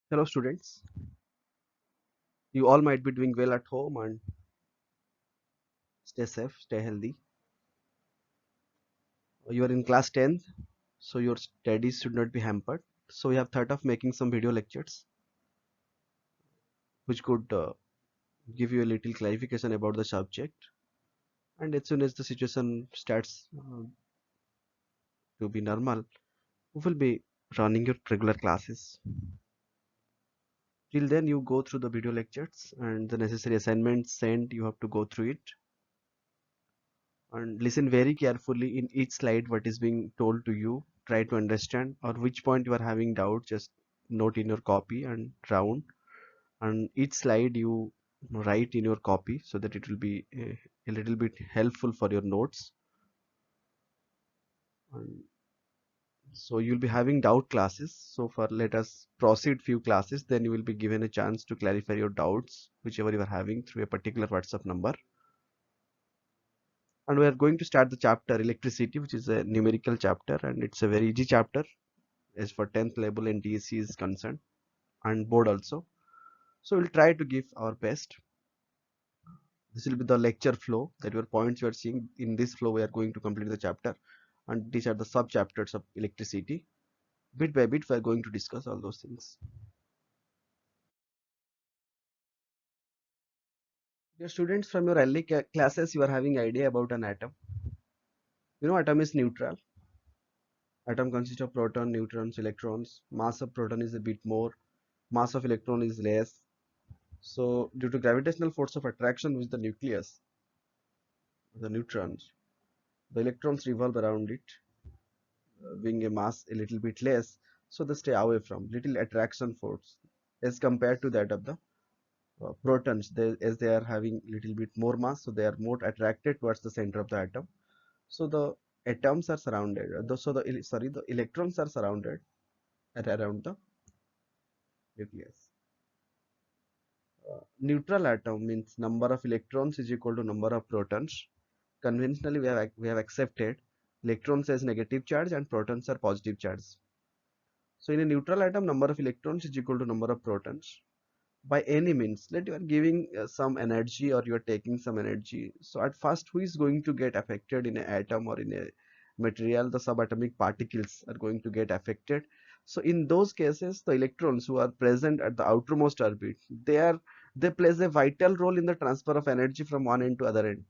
Hello students, you all might be doing well at home and stay safe, stay healthy. You are in class 10th, so your studies should not be hampered. So we have thought of making some video lectures which could give you a little clarification about the subject. And as soon as the situation starts to be normal, we will be running your regular classes. Till then, you go through the video lectures and the necessary assignments sent, you have to go through it and listen very carefully in each slide what is being told to you. Try to understand or which point you are having doubt, just note in your copy and round, and each slide you write in your copy so that it will be a little bit helpful for your notes. And so you'll be having doubt classes, so for let us proceed few classes, then you will be given a chance to clarify your doubts whichever you are having through a particular WhatsApp number. And we are going to start the chapter electricity, which is a numerical chapter, and it's a very easy chapter as for 10th level and DSC is concerned, and board also. So we'll try to give our best. This will be the lecture flow, that your points you are seeing. In this flow we are going to complete the chapter, and these are the sub chapters of electricity. Bit by bit we are going to discuss all those things. Dear students, from your early classes you are having idea about an atom. You know, atom is neutral. Atom consists of proton, neutrons, electrons. Mass of proton is a bit more, mass of electron is less. So due to gravitational force of attraction with the nucleus, the neutrons, the electrons revolve around it, being a mass a little bit less, so they stay away from little attraction force as compared to that of the protons. As they are having little bit more mass, so they are more attracted towards the center of the atom. So the atoms are surrounded, the electrons are surrounded at around the nucleus. Neutral atom means number of electrons is equal to number of protons. Conventionally we have accepted electrons as negative charge and protons are positive charge. So in a neutral atom, number of electrons is equal to number of protons. By any means, let you are giving some energy or you are taking some energy. So at first, who is going to get affected in an atom or in a material? The subatomic particles are going to get affected. So in those cases, the electrons who are present at the outermost orbit, they plays a vital role in the transfer of energy from one end to other end.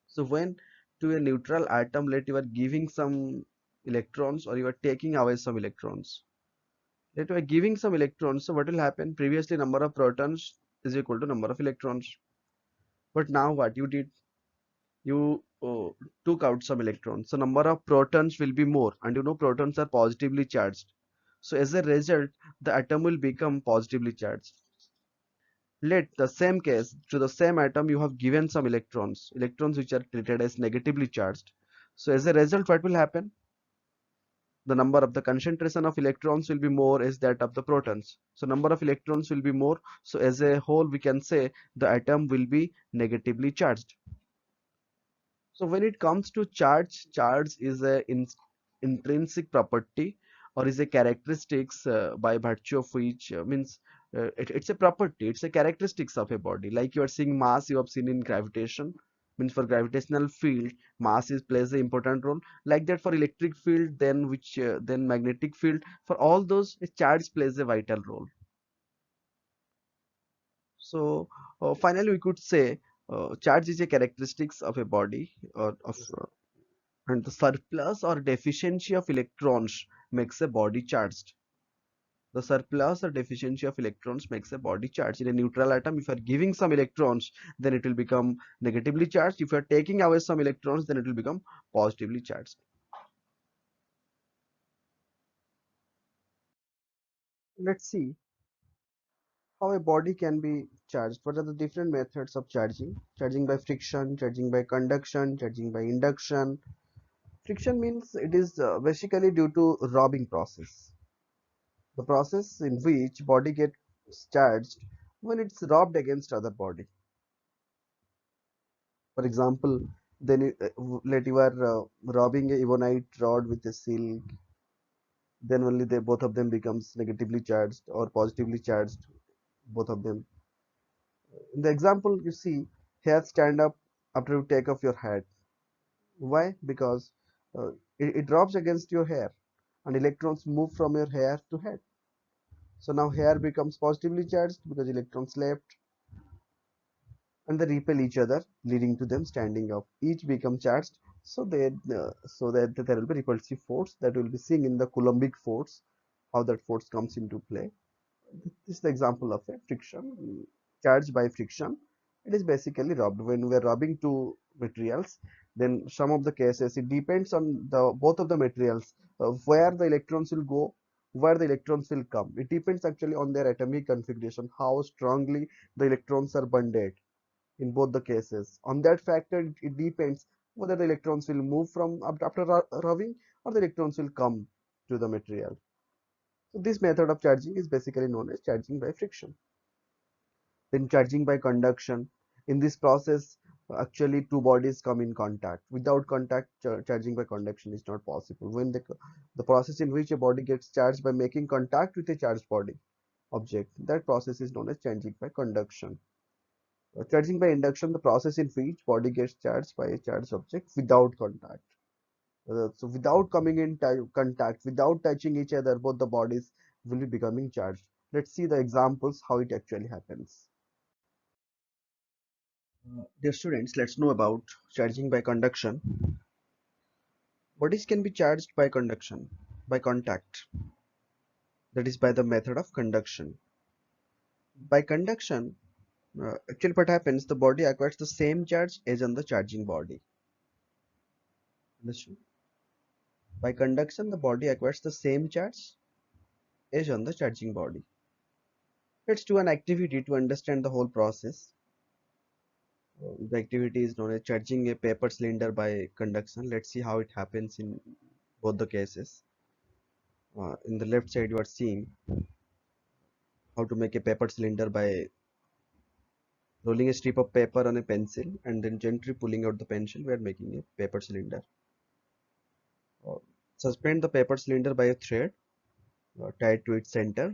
So when to a neutral atom, let you are giving some electrons or you are taking away some electrons. Let you are giving some electrons. So what will happen? Previously number of protons is equal to number of electrons. But now what you did? You took out some electrons. So number of protons will be more, and you know protons are positively charged. So as a result, the atom will become positively charged. Let the same case to the same atom you have given some electrons which are treated as negatively charged. So as a result, what will happen? The number of the concentration of electrons will be more as that of the protons. So number of electrons will be more. So as a whole, we can say the atom will be negatively charged. So when it comes to charge is a intrinsic property or is a characteristics by virtue of which means it's a property, it's a characteristics of a body. Like you are seeing mass, you have seen in gravitation, means for gravitational field mass is plays an important role. Like that for electric field, then magnetic field, for all those a charge plays a vital role. So finally we could say charge is a characteristics of a body or of and the surplus or deficiency of electrons makes a body charged. The surplus or deficiency of electrons makes a body charged. In a neutral atom, if you are giving some electrons, then it will become negatively charged. If you are taking away some electrons, then it will become positively charged. Let's see how a body can be charged. What are the different methods of charging? Charging by friction, charging by conduction, charging by induction. Friction means it is basically due to rubbing process. The process in which body gets charged when it's rubbed against other body. For example, then let you are rubbing a ebonite rod with a silk, then only they both of them becomes negatively charged or positively charged, both of them. In the example, you see hair stand up after you take off your hat. Why? Because it drops against your hair and electrons move from your hair to head. So now hair becomes positively charged because electrons left, and they repel each other, leading to them standing up. Each become charged, so that there will be repulsive force that will be seen in the Coulombic force, how that force comes into play. This is the example of a friction, charge by friction. It is basically rubbed. When we are rubbing two materials, then some of the cases it depends on the both of the materials, where the electrons will go, where the electrons will come. It depends actually on their atomic configuration, how strongly the electrons are bonded in both the cases. On that factor, it depends whether the electrons will move from after rubbing, or the electrons will come to the material. So this method of charging is basically known as charging by friction. Then charging by conduction. In this process, actually two bodies come in contact. Without contact, charging by conduction is not possible. When the process in which a body gets charged by making contact with a charged body object, that process is known as charging by conduction. Charging by induction, the process in which body gets charged by a charged object without contact. So without coming in contact, without touching each other, both the bodies will be becoming charged. Let's see the examples how it actually happens. Dear students, let's know about charging by conduction. Bodies can be charged by conduction, by contact, that is by the method of conduction. By conduction, actually what happens, the body acquires the same charge as on the charging body. Understood? By conduction, the body acquires the same charge as on the charging body. Let's do an activity to understand the whole process. The activity is known as charging a paper cylinder by conduction. Let's see how it happens in both the cases. In the left side, you are seeing how to make a paper cylinder by rolling a strip of paper on a pencil and then gently pulling out the pencil. We are making a paper cylinder. Uh, Suspend the paper cylinder by a thread tied to its center.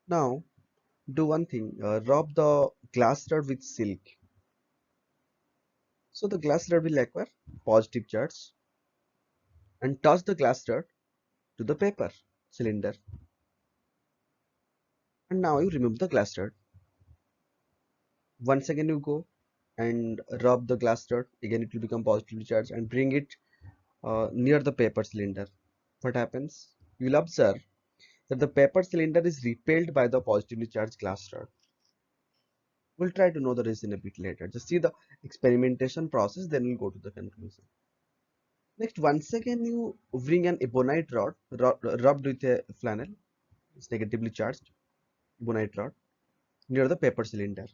Now, do one thing, rub the glass rod with silk. So the glass rod will acquire positive charge, and toss the glass rod to the paper cylinder. And now you remove the glass rod. Once again you go and rub the glass rod. Again it will become positively charged, and bring it near the paper cylinder. What happens? You will observe that the paper cylinder is repelled by the positively charged glass rod. We'll try to know the reason a bit later. Just see the experimentation process, then we'll go to the conclusion. Next, once again you bring an ebonite rod rubbed with a flannel. It's negatively charged ebonite rod near the paper cylinder.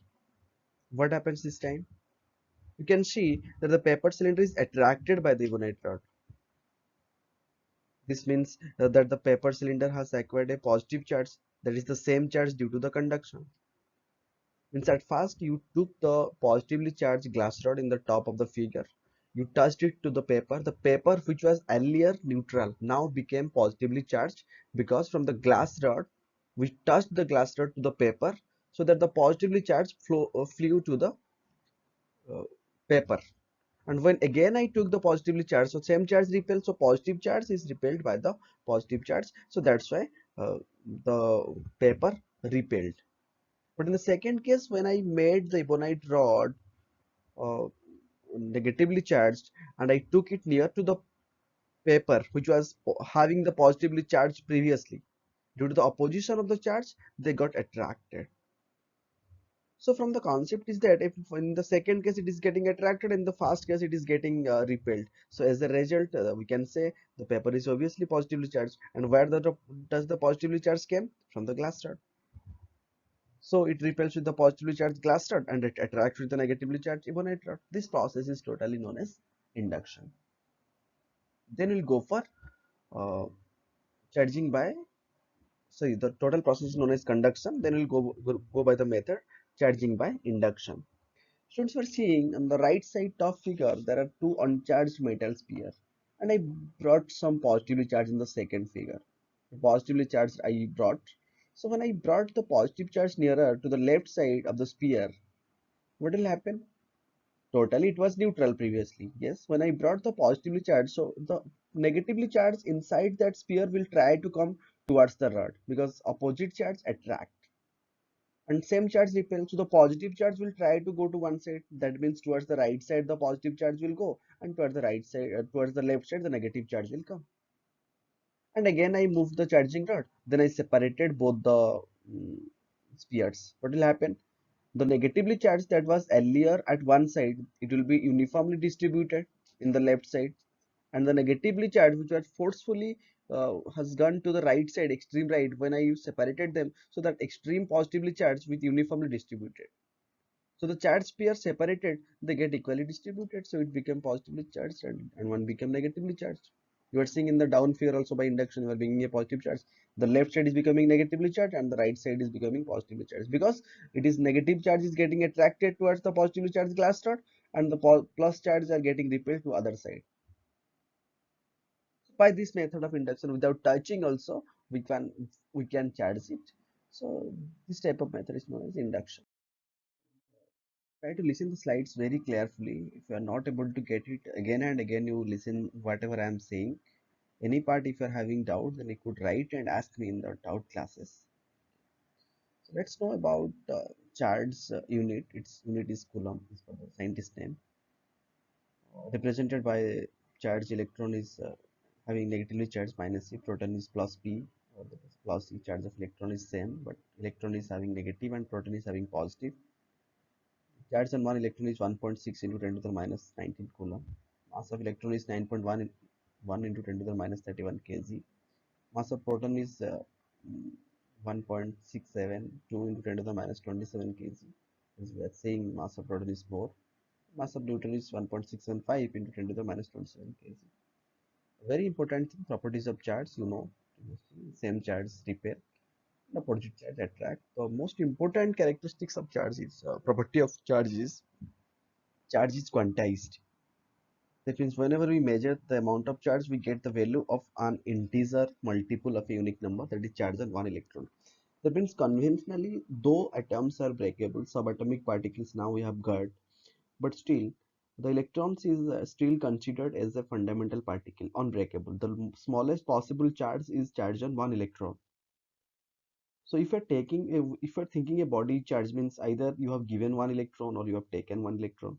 What happens this time? You can see that the paper cylinder is attracted by the ebonite rod. This means that the paper cylinder has acquired a positive charge, that is the same charge due to the conduction. Means at first you took the positively charged glass rod in the top of the figure. You touched it to the paper. The paper, which was earlier neutral, now became positively charged, because from the glass rod we touched the glass rod to the paper, so that the positively charged flew to the uh, paper. And when again I took the positively charged, so same charge repelled, so positive charge is repelled by the positive charge, so that's why the paper repelled. But in the second case, when I made the ebonite rod uh, negatively charged and I took it near to the paper which was having the positively charged previously, due to the opposition of the charge, they got attracted. So from the concept is that if in the second case it is getting attracted, in the first case it is getting repelled. So as a result, we can say the paper is obviously positively charged. And where does the positively charge came? From the glass rod. So it repels with the positively charged glass rod and it attracts with the negatively charged ebonite rod. This process is totally known as induction. Then we'll go for uh, charging by, sorry, the total process is known as conduction. Then we'll go by the method charging by induction. Students, are seeing on the right side top figure, there are two uncharged metals here. and I brought some positively charged in the second figure. Positively charged I brought. So when I brought the positive charge nearer to the left side of the sphere, what will happen? Totally, it was neutral previously. Yes, when I brought the positively charged, so the negatively charged inside that sphere will try to come towards the rod because opposite charge attract and same charge repel. So the positive charge will try to go to one side. That means towards the right side the positive charge will go, and towards the right side, towards the left side the negative charge will come. And again I moved the charging rod. Then I separated both the spheres. What will happen? The negatively charged that was earlier at one side, it will be uniformly distributed in the left side, and the negatively charged which was forcefully has gone to the right side, extreme right, when I separated them, so that extreme positively charged with uniformly distributed. So the charge pair separated, they get equally distributed, so it became positively charged and one became negatively charged. You are seeing in the down pair also by induction, you are bringing a positive charge. The left side is becoming negatively charged and the right side is becoming positively charged because it is negative charge is getting attracted towards the positively charged glass rod and the plus charges are getting repelled to other side. By this method of induction without touching also we can charge it. So this type of method is known as induction. Try to listen the slides very carefully. If you are not able to get it again and again, you listen whatever I am saying. Any part if you are having doubt, then you could write and ask me in the doubt classes. So let's know about charge unit. Its unit is coulomb, is for the scientist name. Represented by charge electron is having negatively charged minus C, proton is plus P, or the plus C. Charge of electron is same, but electron is having negative and proton is having positive. Charge on one electron is 1.6 into 10 to the minus 19 coulomb. Mass of electron is 9.1 into 10 to the minus 31 kg. Mass of proton is 1.67, 2 into 10 to the minus 27 kg. As we are saying, mass of proton is more. Mass of neutron is 1.675 into 10 to the minus 27 kg. Very important thing, properties of charge, same charge repair, the opposite charge attract. The most important characteristics of charge is property of charge is quantized. That means whenever we measure the amount of charge, we get the value of an integer multiple of a unique number, that is charge on one electron. That means conventionally, though atoms are breakable, subatomic particles now we have got, but still the electrons is still considered as a fundamental particle, unbreakable. The smallest possible charge is charge on one electron. So if you're thinking a body charge means either you have given one electron or you have taken one electron.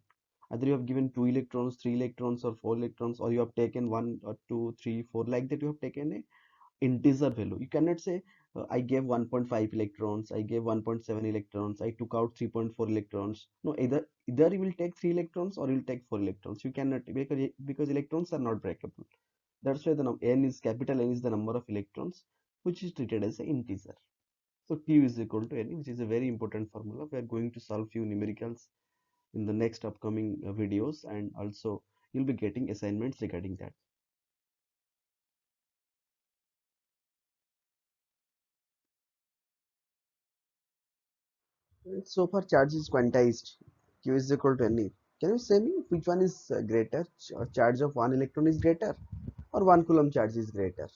Either you have given two electrons, three electrons, or four electrons, or you have taken one or two, three, four, like that you have taken a integer value. You cannot say I gave 1.5 electrons, I gave 1.7 electrons, I took out 3.4 electrons. No, either you will take three electrons or you will take four electrons. You cannot, because electrons are not breakable. That's why the n is capital N is the number of electrons which is treated as an integer. So Q is equal to N, which is a very important formula. We are going to solve few numericals in the next upcoming videos, and also you'll be getting assignments regarding that. So far charge is quantized. Q is equal to Ne. Can you say me which one is greater? Charge of one electron is greater or 1 coulomb charge is greater?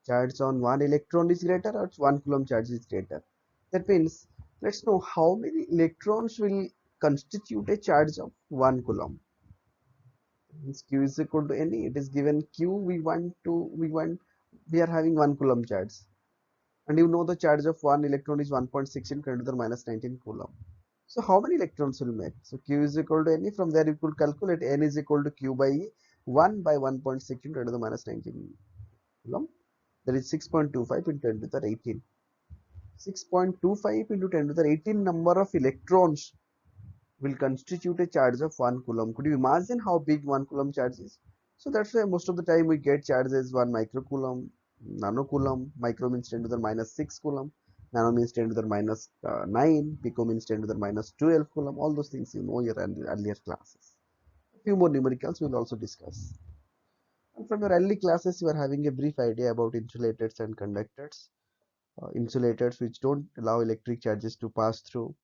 Charge on one electron is greater or 1 coulomb charge is greater? That means let's know how many electrons will constitute a charge of 1 coulomb. Means Q is equal to Ne. It is given Q. We are having 1 coulomb charge, and you know the charge of one electron is 1.6 into 10 to the minus 19 coulomb. So how many electrons will make? So Q is equal to Ne. From there you could calculate N is equal to Q by E, 1 by 1.6 into 10 to the minus 19 coulomb. That is 6.25 into 10 to the 18. 6.25 into 10 to the 18 number of electrons will constitute a charge of 1 coulomb. Could you imagine how big 1 coulomb charge is? So that's why most of the time we get charge as 1 microcoulomb, nanocoulomb. Micro means 10 to the minus 6 coulomb, nano means 10 to the minus 9, pico means 10 to the minus 12 coulomb. All those things you know your earlier classes. A few more numericals we will also discuss. And from your early classes, you are having a brief idea about insulators and conductors. Insulators which don't allow electric charges to pass through,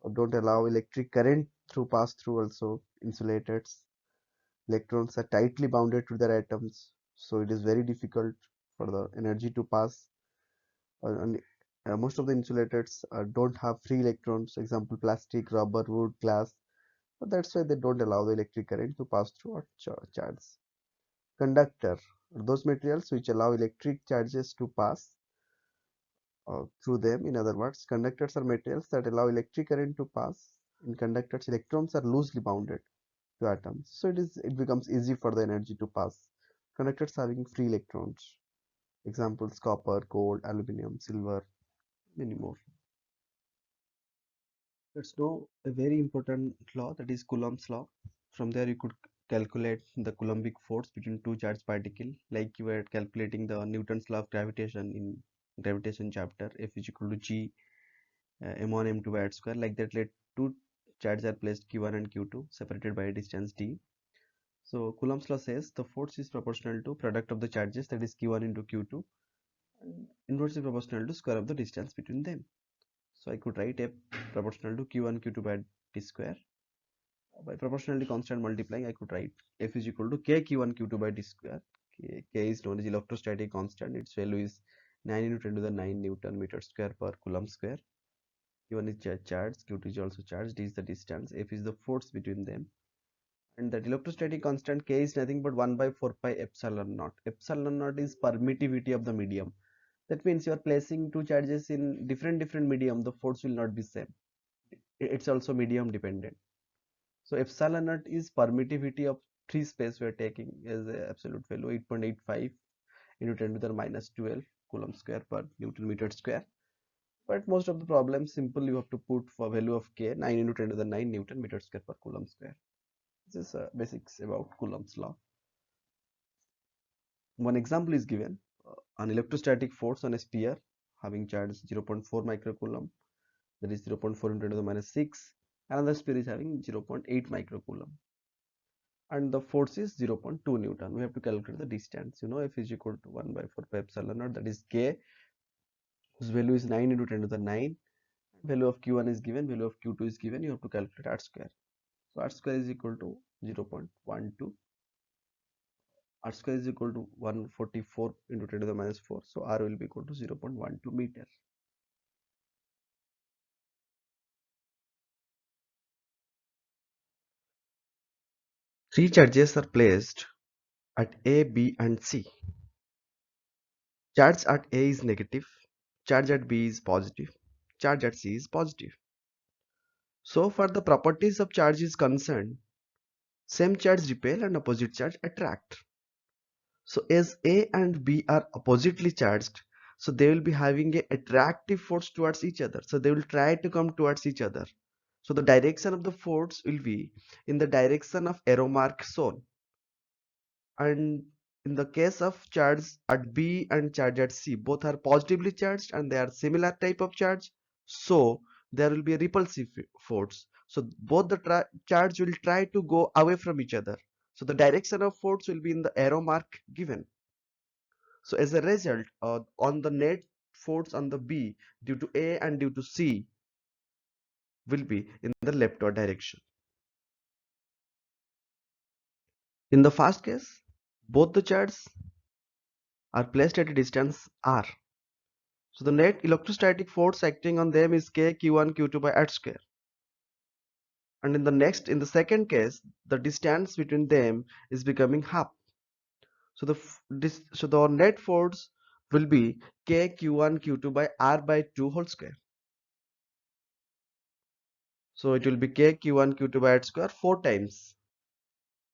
or don't allow electric current through pass through, also insulators. Electrons are tightly bounded to their atoms, so it is very difficult for the energy to pass. And most of the insulators don't have free electrons, example plastic, rubber, wood, glass. But that's why they don't allow the electric current to pass through or charge. Conductor, those materials which allow electric charges to pass through them. In other words, conductors are materials that allow electric current to pass. In conductors, electrons are loosely bounded to atoms, so it becomes easy for the energy to pass. Conductors having free electrons. Examples: copper, gold, aluminum, silver, many more. Let's know a very important law, that is Coulomb's law. From there you could calculate the Coulombic force between two charged particles, like you were calculating the Newton's law of gravitation in gravitation chapter. F is equal to G m1 m2 by r square. Like that, let two charges are placed q1 and q2 separated by a distance d. So Coulomb's law says the force is proportional to product of the charges, that is q1 into q2, and inversely proportional to square of the distance between them. So I could write F proportional to q1 q2 by d square. By proportionality constant multiplying, I could write F is equal to k q1 q2 by d square. K is known as electrostatic constant. Its value is 9 into 10 to the 9 Newton meter square per Coulomb square. Q1 is charged, Q2 is also charged, D is the distance, F is the force between them. And that electrostatic constant K is nothing but 1 by 4 pi epsilon naught. Epsilon naught is permittivity of the medium. That means you are placing two charges in different medium, the force will not be same. It's also medium dependent. So epsilon naught is permittivity of free space we are taking as a absolute value 8.85 into 10 to the minus 12 Coulomb square per Newton meter square. But most of the problems simple, you have to put for value of k 9 into 10 to the 9 Newton meter square per Coulomb square. This is basics about Coulomb's law. One example is given, an electrostatic force on a sphere having charge 0.4 microcoulomb, that is 0.4 into 10 to the minus 6. Another sphere is having 0.8 microcoulomb, and the force is 0.2 Newton. We have to calculate the distance. You know, F is equal to 1 by 4 pi epsilon naught, that is k, whose value is 9 into 10 to the 9. Value of q1 is given, value of q2 is given. You have to calculate r square. So r square is equal to 0.12. R square is equal to 144 into 10 to the minus 4. So R will be equal to 0.12 meter. Three charges are placed at A, B, and C. Charge at A is negative, charge at B is positive, charge at C is positive. So far the properties of charge is concerned, same charge repel and opposite charge attract. So as A and B are oppositely charged, so they will be having a attractive force towards each other. So they will try to come towards each other. So the direction of the force will be in the direction of arrow mark shown. And in the case of charge at B and charge at C, both are positively charged and they are similar type of charge. So there will be a repulsive force. So both the charge will try to go away from each other. So the direction of force will be in the arrow mark given. So as a result, on the net force on the B due to A and due to C will be in the leftward direction. In the first case, both the charges are placed at a distance r. So the net electrostatic force acting on them is k q1 q2 by r square. And in the second case, the distance between them is becoming half. So the net force will be k q1 q2 by r by 2 whole square. So it will be k q1 q2 by r square 4 times.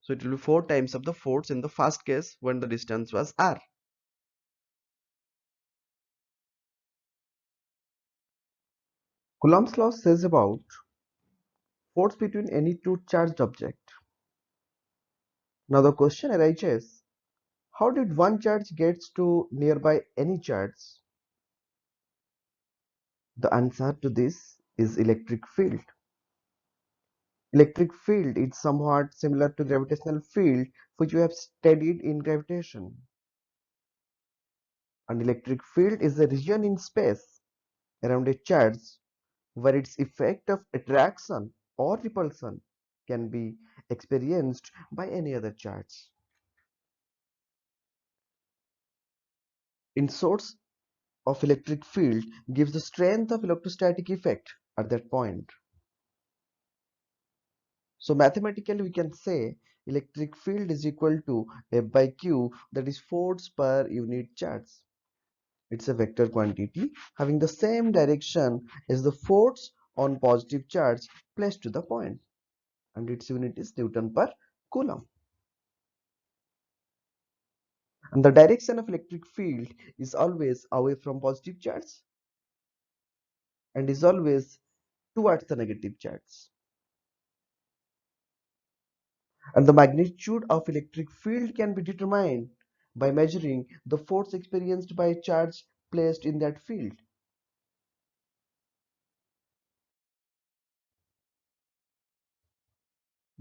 So it will be 4 times of the force in the first case when the distance was r. Coulomb's law says about force between any two charged objects. Now the question arises, how did one charge gets to nearby any charge? The answer to this is electric field. Electric field is somewhat similar to gravitational field which we have studied in gravitation. An electric field is a region in space around a charge where its effect of attraction or repulsion can be experienced by any other charge. In source of electric field gives the strength of electrostatic effect at that point. So mathematically we can say electric field is equal to F by Q, that is force per unit charge. It's a vector quantity having the same direction as the force on positive charge placed to the point, and its unit is Newton per Coulomb. And the direction of electric field is always away from positive charge and is always towards the negative charge. And the magnitude of electric field can be determined by measuring the force experienced by a charge placed in that field.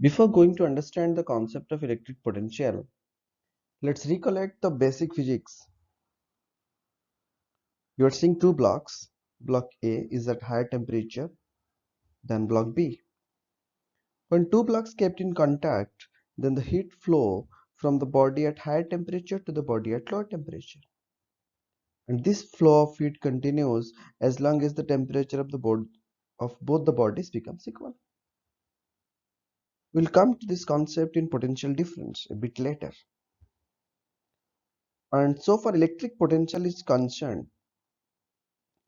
Before going to understand the concept of electric potential, let's recollect the basic physics. You are seeing two blocks. Block A is at higher temperature than block B. When two blocks kept in contact, then the heat flow from the body at higher temperature to the body at lower temperature. And this flow of heat continues as long as the temperature of both the bodies becomes equal. We'll come to this concept in potential difference a bit later. And so far electric potential is concerned,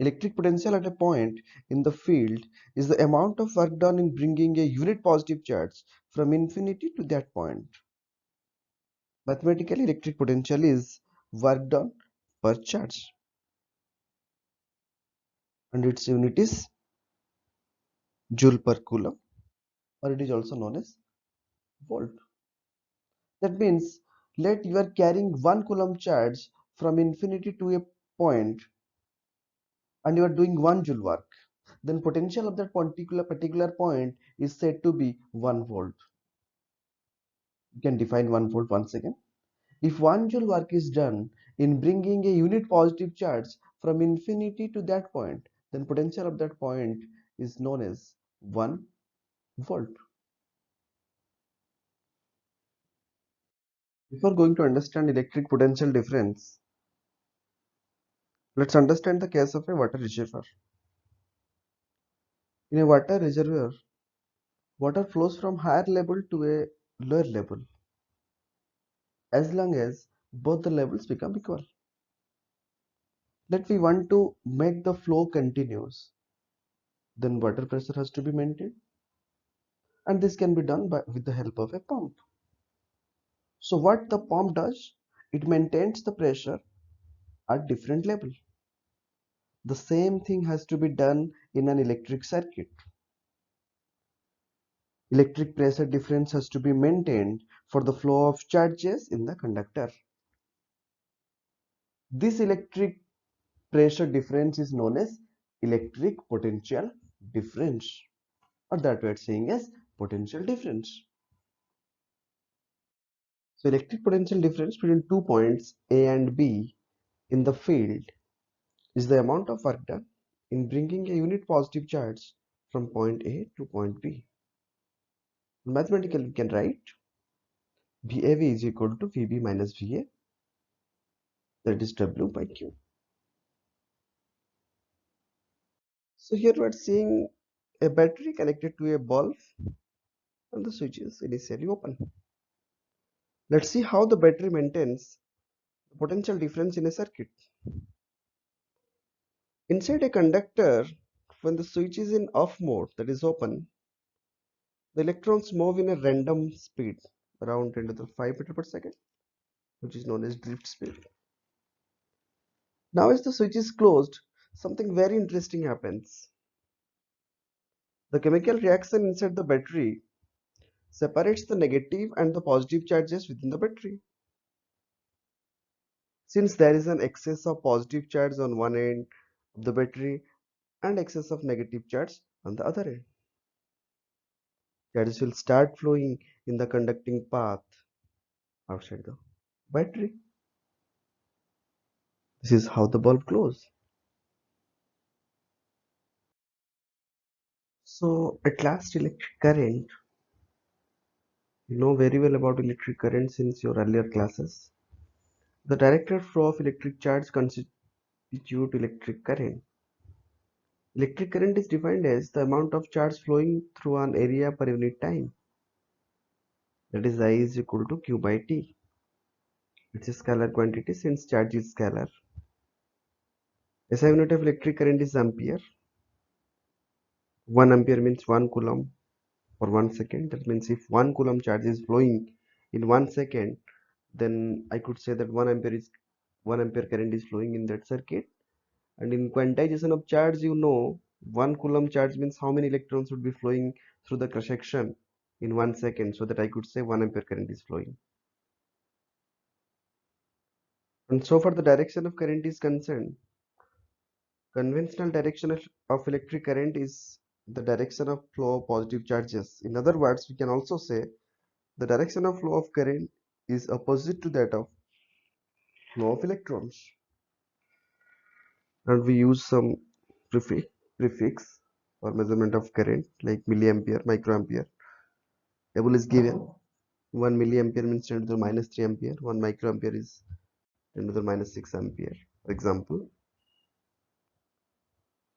electric potential at a point in the field is the amount of work done in bringing a unit positive charge from infinity to that point. Mathematically, electric potential is work done per charge, and its unit is joule per coulomb, or it is also known as volt. That means, let you are carrying 1 coulomb charge from infinity to a point and you are doing 1 joule work. Then potential of that particular point is said to be 1 volt. You can define 1 volt once again. If 1 joule work is done in bringing a unit positive charge from infinity to that point, then potential of that point is known as 1 volt. Before going to understand electric potential difference, let's understand the case of a water reservoir. In a water reservoir, water flows from higher level to a lower level as long as both the levels become equal. Let we want to make the flow continuous, then water pressure has to be maintained, and this can be done with the help of a pump. So what the pump does, it maintains the pressure at different level. The same thing has to be done in an electric circuit. Electric pressure difference has to be maintained for the flow of charges in the conductor. This electric pressure difference is known as electric potential difference, or that we are saying as potential difference. So electric potential difference between 2 points A and B in the field is the amount of work done in bringing a unit positive charge from point A to point B. Mathematically, we can write VAV is equal to VB minus VA, that is W by Q. So here we are seeing a battery connected to a bulb and the switch is initially open. Let's see how the battery maintains the potential difference in a circuit. Inside a conductor, when the switch is in off mode, that is open, the electrons move in a random speed around 10 to the 5 meter per second, which is known as drift speed. Now as the switch is closed, something very interesting happens. The chemical reaction inside the battery separates the negative and the positive charges within the battery. Since there is an excess of positive charge on one end of the battery and excess of negative charge on the other end, charges will start flowing in the conducting path outside the battery. This is how the bulb glows. So at last electric current You know very well about electric current since your earlier classes. The directed flow of electric charge constitute electric current. Electric current is defined as the amount of charge flowing through an area per unit time. That is I is equal to Q by T. It's a scalar quantity since charge is scalar. SI unit of electric current is ampere. 1 ampere means 1 coulomb for 1 second. That means if 1 coulomb charge is flowing in 1 second, then I could say that 1 ampere current is flowing in that circuit. And in quantization of charge, you know 1 coulomb charge means how many electrons would be flowing through the cross section in 1 second, so that I could say 1 ampere current is flowing. And so far the direction of current is concerned, conventional direction of electric current is the direction of flow of positive charges. In other words, we can also say the direction of flow of current is opposite to that of flow of electrons. And we use some prefix for measurement of current like milliampere, microampere. Table is given. 1 milliampere means 10 to the minus 3 ampere. 1 microampere is 10 to the minus 6 ampere, for example.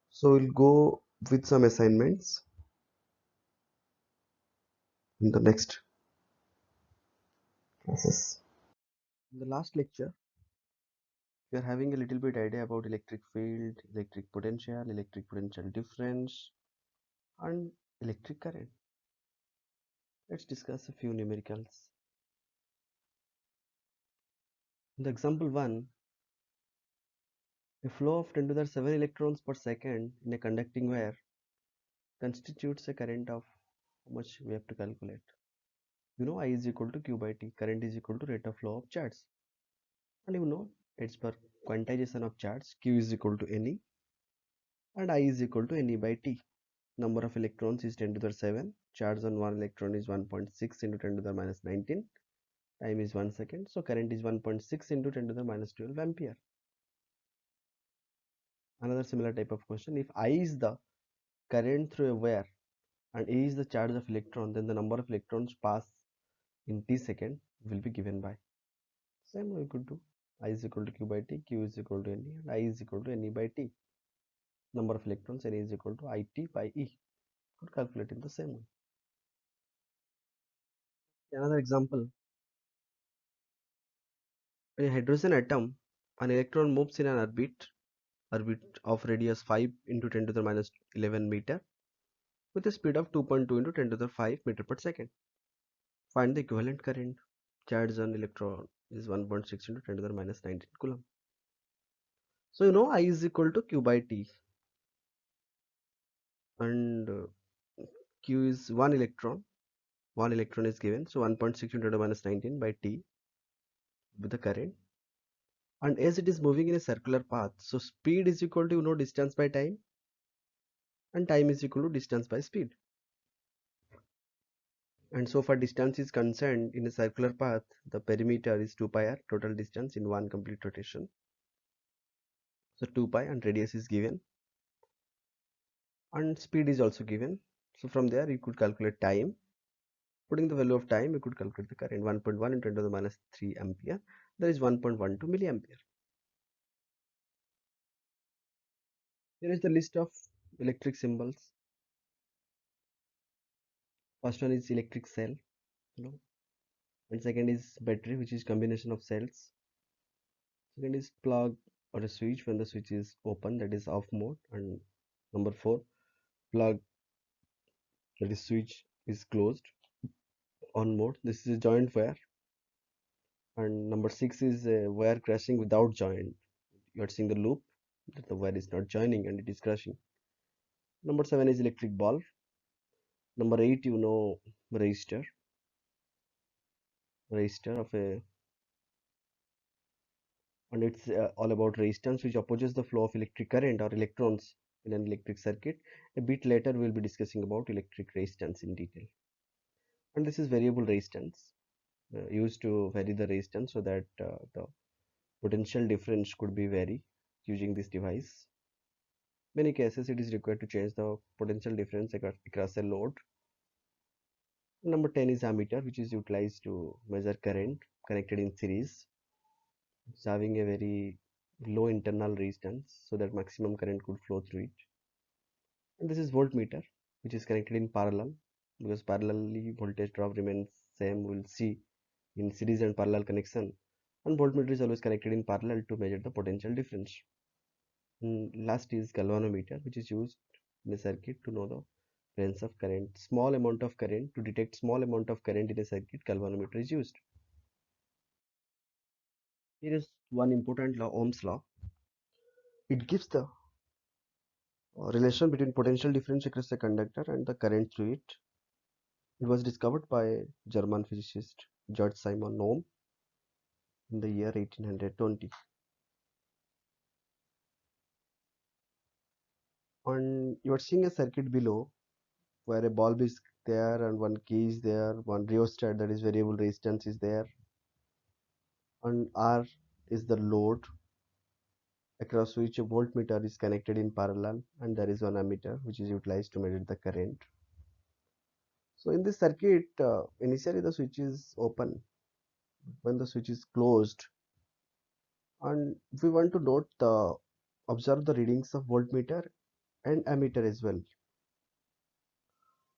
So we'll go with some assignments in the next classes. In the last lecture, we are having a little bit idea about electric field, electric potential difference, and electric current. Let's discuss a few numericals. In the example 1, a flow of 10 to the 7 electrons per second in a conducting wire constitutes a current of how much we have to calculate. You know I is equal to Q by T, current is equal to rate of flow of charge. And you know it's per quantization of charge, Q is equal to NE and I is equal to NE by T. Number of electrons is 10 to the 7, charge on one electron is 1.6 into 10 to the minus 19, time is 1 second, so current is 1.6 into 10 to the minus 12 ampere. Another similar type of question, if I is the current through a wire and A is the charge of electron, then the number of electrons pass in t second will be given by, same we could do, I is equal to Q by T, Q is equal to NE and I is equal to NE by T. Number of electrons, NE is equal to IT by E. Could calculate in the same way. Another example, in a hydrogen atom, an electron moves in an orbit of radius 5 into 10 to the minus 11 meter with a speed of 2.2 into 10 to the 5 meter per second. Find the equivalent current. Charge on electron is 1.6 into 10 to the minus 19 coulomb. So you know I is equal to Q by T and Q is 1 electron. 1 electron is given, so 1.6 into 10 to the minus 19 by T with the current. And as it is moving in a circular path, so speed is equal to, you know, distance by time, and time is equal to distance by speed. And so far distance is concerned, in a circular path, the perimeter is 2 pi r, total distance in one complete rotation. So 2 pi and radius is given. And speed is also given. So from there you could calculate time. Putting the value of time, you could calculate the current. 1.1 into 10 to the minus 3 ampere. That is 1.12 milliampere. Here is the list of electric symbols. First one is electric cell, you know, and second is battery, which is combination of cells. Second is plug or a switch when the switch is open, that is off mode. And number 4, plug, that is switch is closed, on mode. This is a joint wire. And number 6 is a wire crashing without joint. You are seeing the loop that the wire is not joining and it is crashing. Number 7 is electric bulb. Number 8, you know, resistor of a, and it's all about resistance, which opposes the flow of electric current or electrons in an electric circuit. A bit later we will be discussing about electric resistance in detail. And this is variable resistance, used to vary the resistance so that the potential difference could be vary using this device. Many cases it is required to change the potential difference across a load. Number 10 is ammeter, which is utilized to measure current connected in series. It's having a very low internal resistance so that maximum current could flow through it. And this is voltmeter, which is connected in parallel, because parallelly voltage drop remains same. We'll see in series and parallel connection. And voltmeter is always connected in parallel to measure the potential difference. And last is galvanometer, which is used in a circuit to know the presence of current. Small amount of current, to detect small amount of current in a circuit, galvanometer is used. Here is one important law, Ohm's law. It gives the relation between potential difference across a conductor and the current through it. It was discovered by German physicist George Simon Ohm in the year 1820. And you are seeing a circuit below where a bulb is there and one key is there, one rheostat, that is variable resistance, is there, and R is the load across which a voltmeter is connected in parallel, and there is one ammeter which is utilized to measure the current. So in this circuit, initially the switch is open. When the switch is closed, and we want to note the observe the readings of voltmeter and ammeter as well.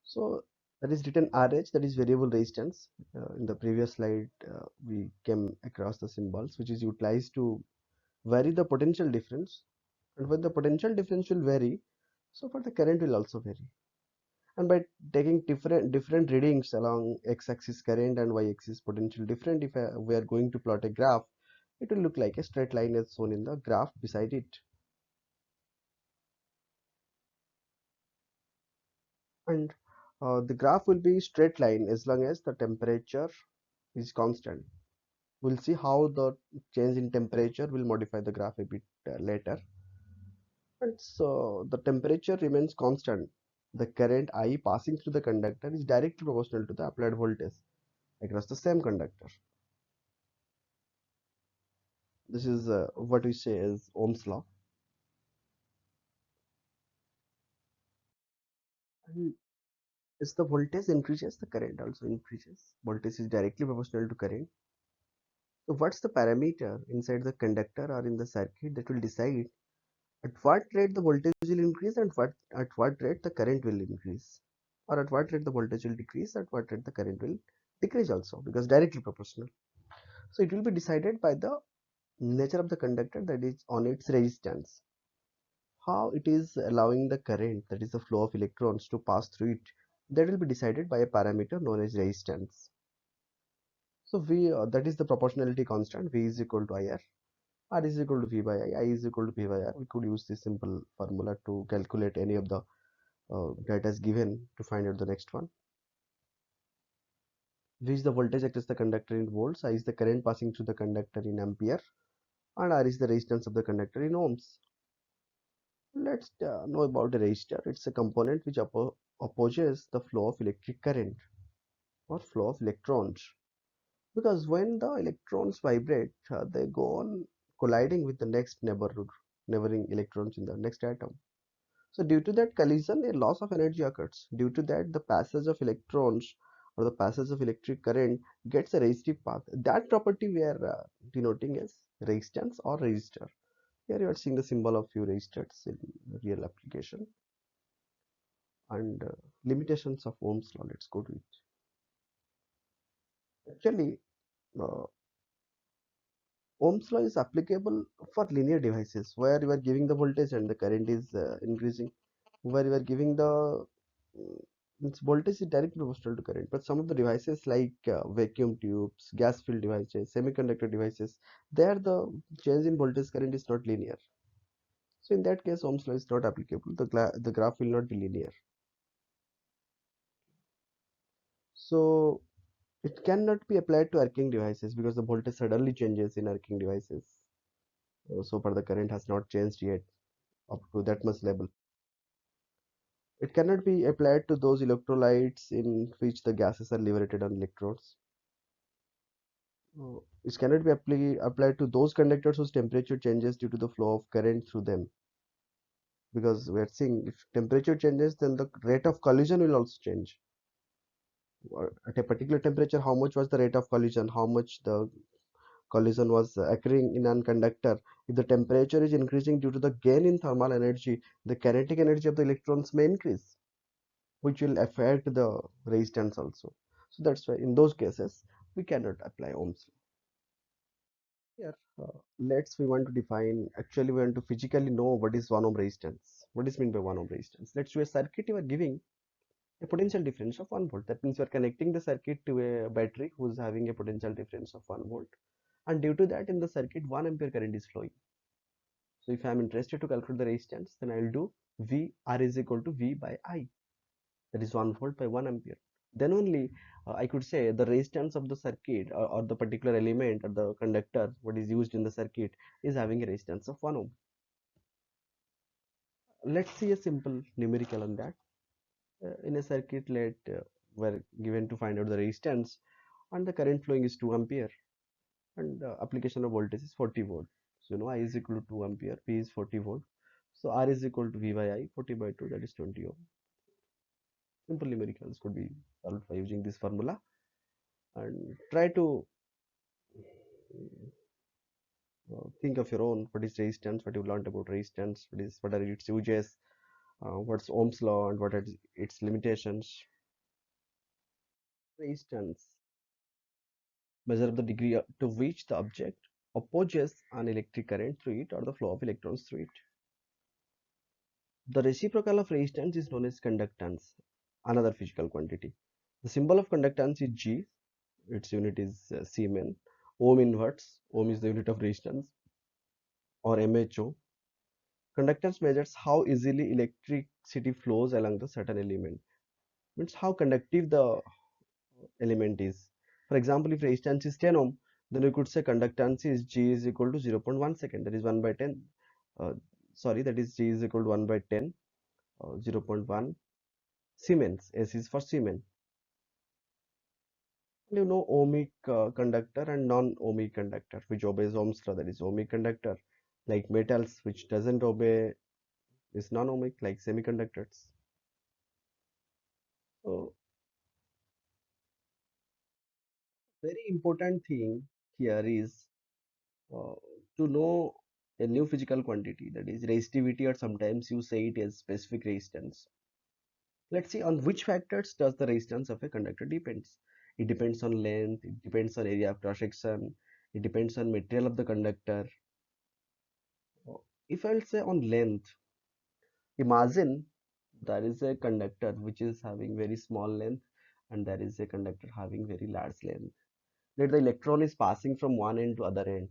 So that is written RH, that is variable resistance. In the previous slide, we came across the symbols which is utilized to vary the potential difference, and when the potential difference will vary, so for the current will also vary. And by taking different readings along x-axis current and y-axis potential different, if we are going to plot a graph, it will look like a straight line as shown in the graph beside it. And the graph will be straight line as long as the temperature is constant. We'll see how the change in temperature will modify the graph a bit later. And so the temperature remains constant. The current I passing through the conductor is directly proportional to the applied voltage across the same conductor. This is what we say as Ohm's law. And as the voltage increases, the current also increases. Voltage is directly proportional to current. So what's the parameter inside the conductor or in the circuit that will decide at what rate the voltage will increase and at what rate the current will increase, or at what rate the voltage will decrease, at what rate the current will decrease also, because directly proportional. So it will be decided by the nature of the conductor, that is on its resistance, how it is allowing the current, that is the flow of electrons, to pass through it. That will be decided by a parameter known as resistance. So V, that is the proportionality constant. V is equal to IR. R is equal to V by I is equal to V by R. We could use this simple formula to calculate any of the data is given to find out the next one. V is the voltage across the conductor in volts, I is the current passing through the conductor in ampere, and R is the resistance of the conductor in ohms. Let's know about a resistor. It's a component which opposes the flow of electric current or flow of electrons. Because when the electrons vibrate, they go on colliding with the next neighboring electrons in the next atom. So due to that collision, a loss of energy occurs. Due to that, the passage of electrons or the passage of electric current gets a resistive path. That property we are denoting as resistance or resistor. Here you are seeing the symbol of few resistors in real application. And limitations of Ohm's law. Let's go to it. Actually, uh, Ohm's law is applicable for linear devices where you are giving the voltage and the current is increasing. Where you are giving the its voltage is directly proportional to current. But some of the devices like vacuum tubes, gas filled devices, semiconductor devices, there the change in voltage current is not linear. So in that case, Ohm's law is not applicable. The graph will not be linear. So it cannot be applied to arcing devices because the voltage suddenly changes in arcing devices. So far the current has not changed yet up to that much level. It cannot be applied to those electrolytes in which the gases are liberated on electrodes. It cannot be applied to those conductors whose temperature changes due to the flow of current through them. Because we are seeing if temperature changes, then the rate of collision will also change. At a particular temperature, how much was the rate of collision, how much the collision was occurring in a conductor. If the temperature is increasing due to the gain in thermal energy, the kinetic energy of the electrons may increase, which will affect the resistance also. So that's why in those cases we cannot apply Ohm's law. Here, let's we want to define. Actually, we want to physically know what is 1 ohm resistance. What is meant by 1 ohm resistance? Let's do a circuit. You are giving a potential difference of 1 volt. That means you are connecting the circuit to a battery who's having a potential difference of 1 volt, and due to that in the circuit 1 ampere current is flowing. So if I am interested to calculate the resistance, then I will do V R is equal to V by I, that is 1 volt by 1 ampere. Then only I could say the resistance of the circuit, or the particular element or the conductor what is used in the circuit is having a resistance of 1 ohm. Let's see a simple numerical on that. In a circuit, we're given to find out the resistance, and the current flowing is 2 ampere, and application of voltage is 40 volt. So I is equal to 2 ampere, P is 40 volt. So R is equal to V by I, 40 by 2, that is 20 ohm. Simple numericals could be solved by using this formula, and try to think of your own. What is resistance? What you learned about resistance? What are its uses? What's Ohm's law and what are its limitations? Resistance measure the degree to which the object opposes an electric current through it or the flow of electrons through it. The reciprocal of resistance is known as conductance, another physical quantity. The symbol of conductance is G, its unit is Siemens. Ohm inverse, ohm is the unit of resistance, or MHO. Conductance measures how easily electricity flows along the certain element, means how conductive the element is. For example, if resistance is 10 ohm, then we could say conductance is G is equal to 0.1 second, that is 1 by 10. Uh, sorry, that is G is equal to 1 by 10, 0.1 Siemens. S is for Siemens. Ohmic conductor and non-ohmic conductor, which obeys Ohm's law, that is ohmic conductor. Like metals, which doesn't obey, is non-ohmic, like semiconductors. So, very important thing here is uh, to know a new physical quantity, that is resistivity, or sometimes you say it as specific resistance. Let's see on which factors does the resistance of a conductor depends. It depends on length, it depends on area of cross section, it depends on material of the conductor. If I'll say on length, imagine there is a conductor which is having very small length, and there is a conductor having very large length. Let the electron is passing from one end to other end.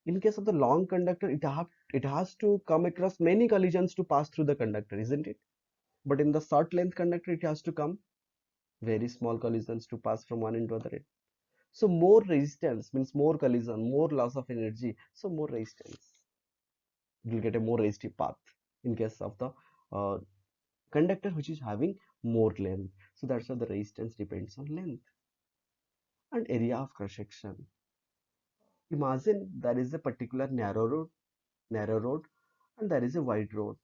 In case of the long conductor, it has to come across many collisions to pass through the conductor, isn't it? But in the short length conductor, it has to come very small collisions to pass from one end to other end. So more resistance means more collision, more loss of energy. So more resistance. You will get a more resistive path in case of the uh, conductor which is having more length. So that's why the resistance depends on length and area of cross section. Imagine there is a particular narrow road, and there is a wide road.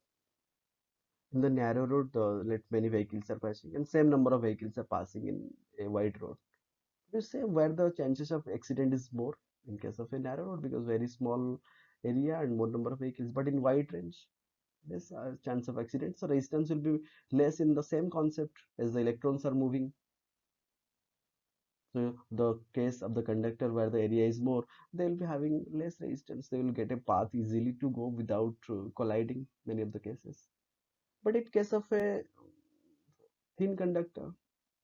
In the narrow road, let many vehicles are passing, and same number of vehicles are passing in a wide road. You say where the chances of accident is more in case of a narrow road, because very small area and more number of vehicles. But in wide range, there's a chance of accident. So resistance will be less in the same concept as the electrons are moving. So the case of the conductor where the area is more, they will be having less resistance. They will get a path easily to go without colliding many of the cases. But in case of a thin conductor,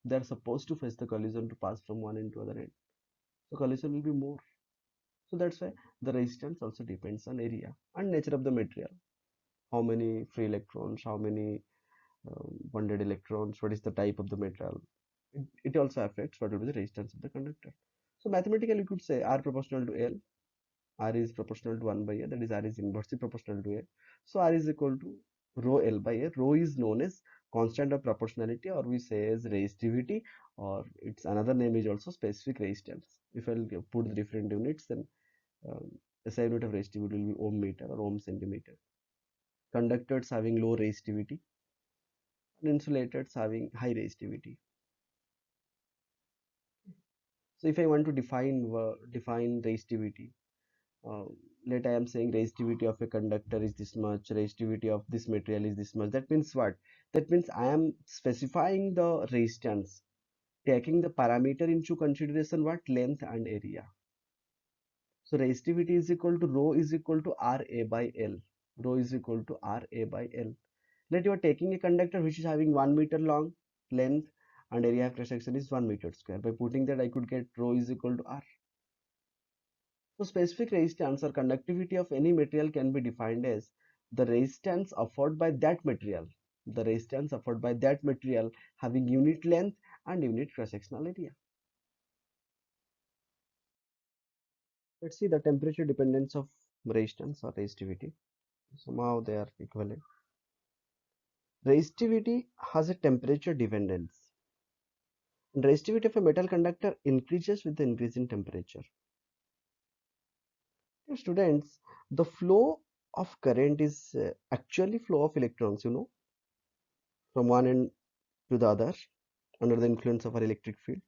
they are supposed to face the collision to pass from one end to other end. So collision will be more. So that's why the resistance also depends on area and nature of the material. How many free electrons, how many bonded electrons, what is the type of the material. It also affects what will be the resistance of the conductor. So mathematically you could say R proportional to L, R is proportional to 1 by A, that is R is inversely proportional to A. So R is equal to rho L by A. Rho is known as constant of proportionality, or we say as resistivity, or its another name is also specific resistance. If I'll put the different units, then um, SI unit of resistivity will be ohm meter or ohm centimeter. Conductors having low resistivity and insulators having high resistivity. So if I want to define resistivity, uh, let I am saying resistivity of a conductor is this much, resistivity of this material is this much. That means what? That means I am specifying the resistance, taking the parameter into consideration, what? Length and area. So resistivity is equal to rho is equal to RA by L. Rho is equal to RA by L. Let you are taking a conductor which is having 1 meter long length and area of cross section is 1 meter square. By putting that, I could get rho is equal to R. So specific resistance or conductivity of any material can be defined as the resistance offered by that material. The resistance offered by that material having unit length and unit cross-sectional area. Let's see the temperature dependence of resistance or resistivity. Somehow they are equivalent. Resistivity has a temperature dependence. Resistivity of a metal conductor increases with the increase in temperature. Dear students, the flow of current is actually flow of electrons, from one end to the other under the influence of our electric field.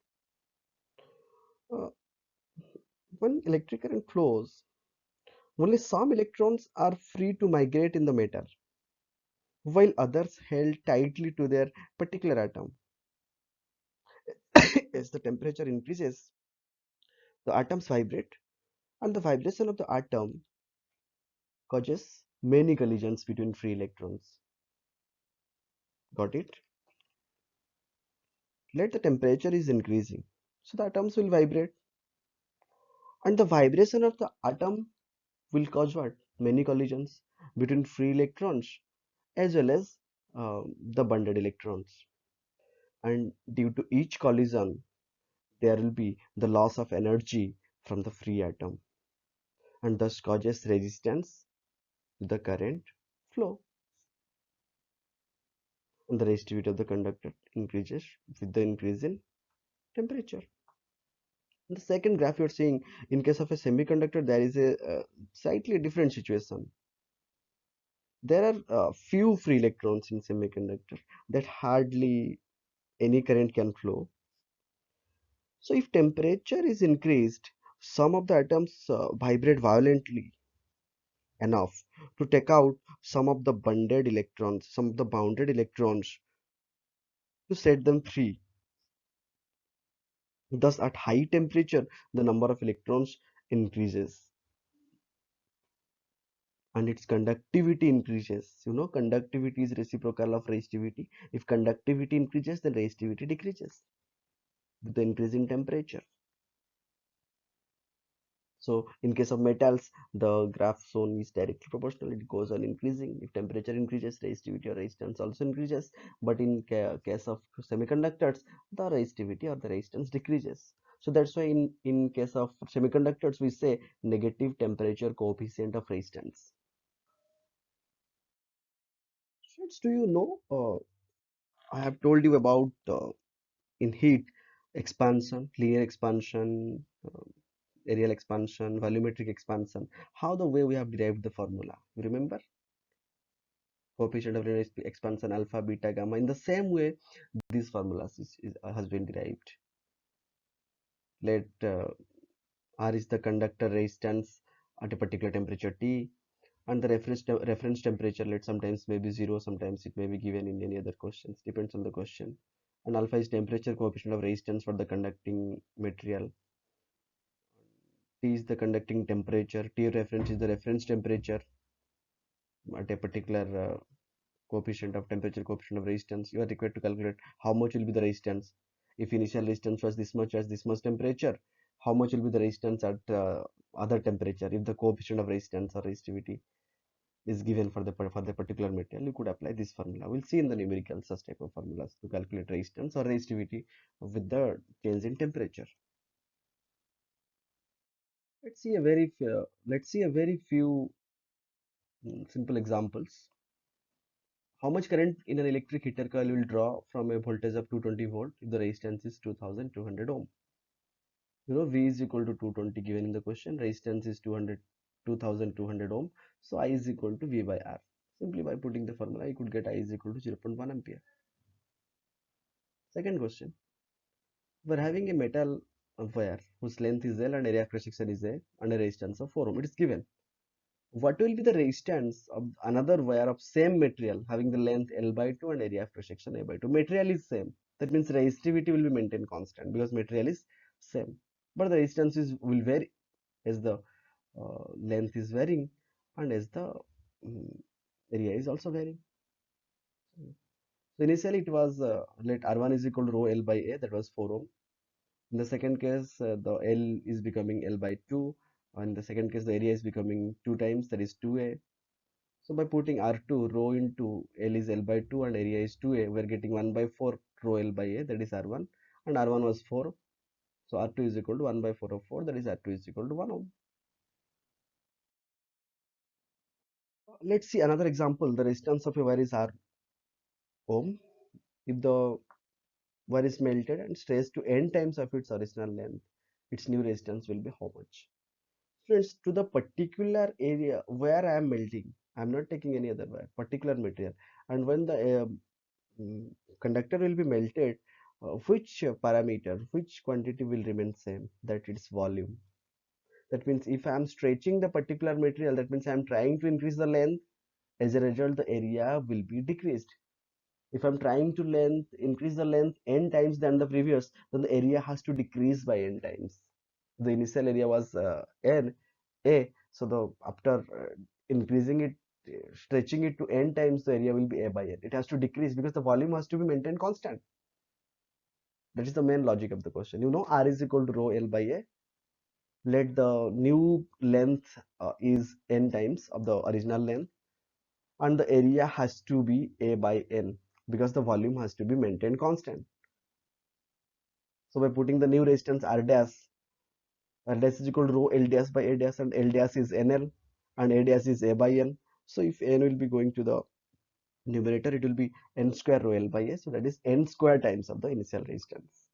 Uh, when electric current flows, only some electrons are free to migrate in the metal, while others held tightly to their particular atom. As the temperature increases, the atoms vibrate, and the vibration of the atom causes many collisions between free electrons. Got it? Let the temperature is increasing, so the atoms will vibrate, and the vibration of the atom will cause what? Many collisions between free electrons as well as the bonded electrons. And due to each collision, there will be the loss of energy from the free atom, and thus causes resistance to the current flow. And the resistivity of the conductor increases with the increase in temperature. In the second graph, you're seeing in case of a semiconductor, there is a slightly different situation. There are few free electrons in semiconductor that hardly any current can flow. So if temperature is increased, some of the atoms vibrate violently enough to take out some of the bonded electrons, some of the bounded electrons, to set them free. Thus, at high temperature, the number of electrons increases and its conductivity increases. Conductivity is reciprocal of resistivity. If conductivity increases, then resistivity decreases with the increase in temperature. So in case of metals, the graph shown is directly proportional. It goes on increasing. If temperature increases, resistivity or resistance also increases. But in case of semiconductors, the resistivity or the resistance decreases. So that's why in case of semiconductors, we say negative temperature coefficient of resistance. Students, do you know? I have told you about in heat expansion, linear expansion, areal expansion, volumetric expansion, how the way we have derived the formula. You remember? Coefficient of linear expansion, alpha, beta, gamma. In the same way, these formulas has been derived. Let R is the conductor resistance at a particular temperature T, and the reference temperature, let sometimes maybe 0, sometimes it may be given in any other questions, depends on the question. And alpha is temperature coefficient of resistance for the conducting material. T is the conducting temperature. T reference is the reference temperature at a particular coefficient of temperature, coefficient of resistance. You are required to calculate how much will be the resistance. If initial resistance was this much as this much temperature, how much will be the resistance at other temperature? If the coefficient of resistance or resistivity is given for the particular material, you could apply this formula. We'll see in the numericals such type of formulas to calculate resistance or resistivity with the change in temperature. Let's see a very few simple examples. How much current in an electric heater coil will draw from a voltage of 220 volt if the resistance is 2200 ohm? V is equal to 220 given in the question. Resistance is 2200 ohm. So I is equal to V by R. Simply by putting the formula, you could get I is equal to 0.1 ampere. Second question. We're having a metal wire whose length is L and area of cross section is A and a resistance of 4 ohm. It is given. What will be the resistance of another wire of same material having the length L by 2 and area of cross section A by 2? Material is same. That means resistivity will be maintained constant because material is same. But the resistance will vary as the length is varying and as the um, area is also varying. So initially it was let R1 is equal to rho L by A, that was 4 ohm. In the second case, the L is becoming L by 2. And in the second case, the area is becoming 2 times, that is 2A. So by putting R2, rho into L is L by 2 and area is 2A, we are getting 1 by 4 rho L by A, that is R1. And R1 was 4. So R2 is equal to 1 by 4 of 4, that is R2 is equal to 1 ohm. Let's see another example. The resistance of a wire is R ohm. If the wire is melted and stretched to n times of its original length, its new resistance will be how much? Friends, to the particular area where I am melting, I am not taking any other wire, particular material. And when the mm, conductor will be melted, which parameter, which quantity will remain same? That its volume. That means if I am stretching the particular material, that means I am trying to increase the length. As a result, the area will be decreased. If I'm trying to increase the length n times than the previous, then the area has to decrease by n times. The initial area was n a, so the after increasing it, stretching it to n times, the area will be a by n. It has to decrease because the volume has to be maintained constant. That is the main logic of the question. You know, R is equal to rho L by A. Let the new length is n times of the original length, and the area has to be A by N because the volume has to be maintained constant. So by putting the new resistance R dash is equal to rho L dash by A dash, and L dash is NL and A dash is A by N. So if N will be going to the numerator, it will be N square rho L by A. So that is N square times of the initial resistance.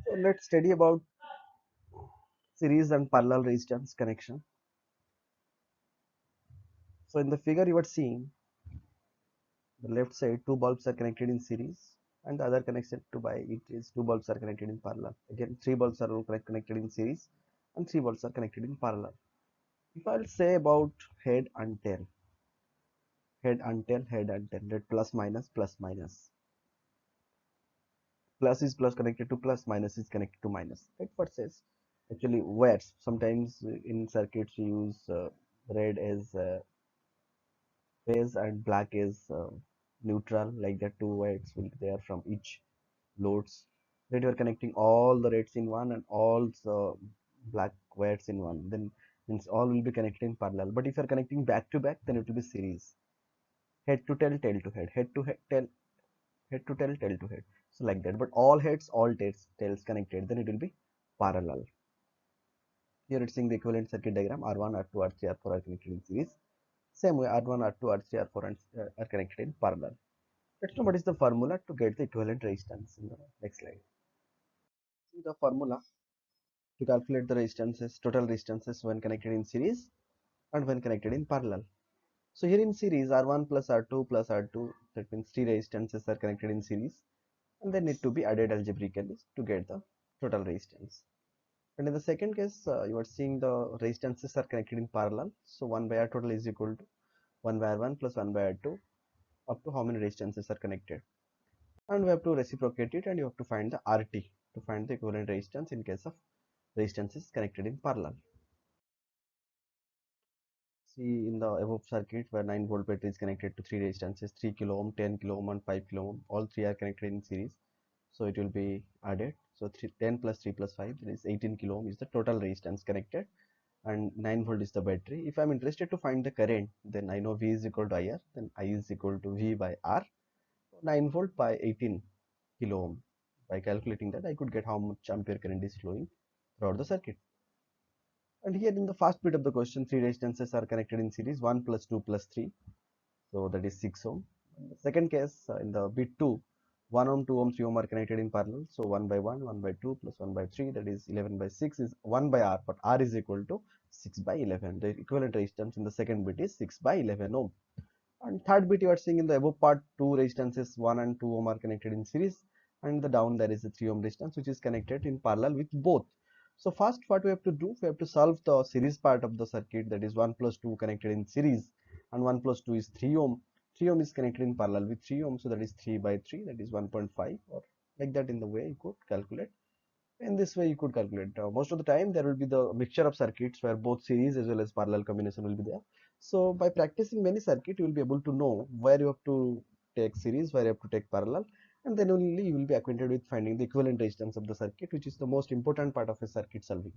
So let's study about series and parallel resistance connection. So in the figure you are seeing, the left side two bulbs are connected in series and the other connected to by it is two bulbs are connected in parallel. Again, three bulbs are connected in series and three bulbs are connected in parallel. If I'll say about head and tail, head and tail, head and tail, that plus minus, plus minus. Plus is plus connected to plus, minus is connected to minus. Right? What says? Actually, wires. Sometimes in circuits you use red as phase and black is neutral, like that two wires will be there from each loads. That you are connecting all the reds in one and all the black wires in one, then means all will be connected in parallel. But if you are connecting back to back, then it will be series. Head to tail to head, head to head, head to tail to head. So like that. But all heads, all tails connected, then it will be parallel. Here it's seeing the equivalent circuit diagram. R1, R2, R3, R4 are connected in series. Same way, R1, R2, R3, R4 are connected in parallel. Let's know what is the formula to get the equivalent resistance in the next slide. See the formula to calculate the resistances, total resistances when connected in series and when connected in parallel. So here in series, R1 plus R2 plus R2, that means three resistances are connected in series and they need to be added algebraically to get the total resistance. And in the second case, you are seeing the resistances are connected in parallel. So 1 by R total is equal to 1 by R1 plus 1 by R2 up to how many resistances are connected. And we have to reciprocate it and you have to find the RT to find the equivalent resistance in case of resistances connected in parallel. See in the above circuit where 9-volt battery is connected to three resistances, 3 kilo ohm, 10 kilo ohm and 5 kilo ohm. All three are connected in series. So it will be added. So 10 plus 3 plus 5, that is 18 kilo ohm is the total resistance connected and 9-volt is the battery. If I'm interested to find the current, then I know V is equal to IR, then I is equal to V by R. 9-volt by 18 kilo ohm. By calculating that, I could get how much ampere current is flowing throughout the circuit. And here in the first bit of the question, three resistances are connected in series, 1 plus 2 plus 3. So that is 6 ohm. In the second case, in the bit 2, 1 ohm, 2 ohm, 3 ohm are connected in parallel. So 1 by 1, 1 by 2 plus 1 by 3, that is 11 by 6 is 1 by R, but R is equal to 6 by 11. The equivalent resistance in the second bit is 6 by 11 ohm. And third bit you are seeing in the above part, two resistances 1 and 2 ohm are connected in series and the down there is a 3 ohm resistance which is connected in parallel with both. So first what we have to do, we have to solve the series part of the circuit, that is 1 plus 2 connected in series, and 1 plus 2 is 3 ohm. 3 ohm is connected in parallel with 3 ohm, so that is 3 by 3, that is 1.5, or like that in the way you could calculate. In this way you could calculate. Most of the time there will be the mixture of circuits where both series as well as parallel combination will be there. So by practicing many circuit you will be able to know where you have to take series, where you have to take parallel, and then only you will be acquainted with finding the equivalent resistance of the circuit, which is the most important part of a circuit solving.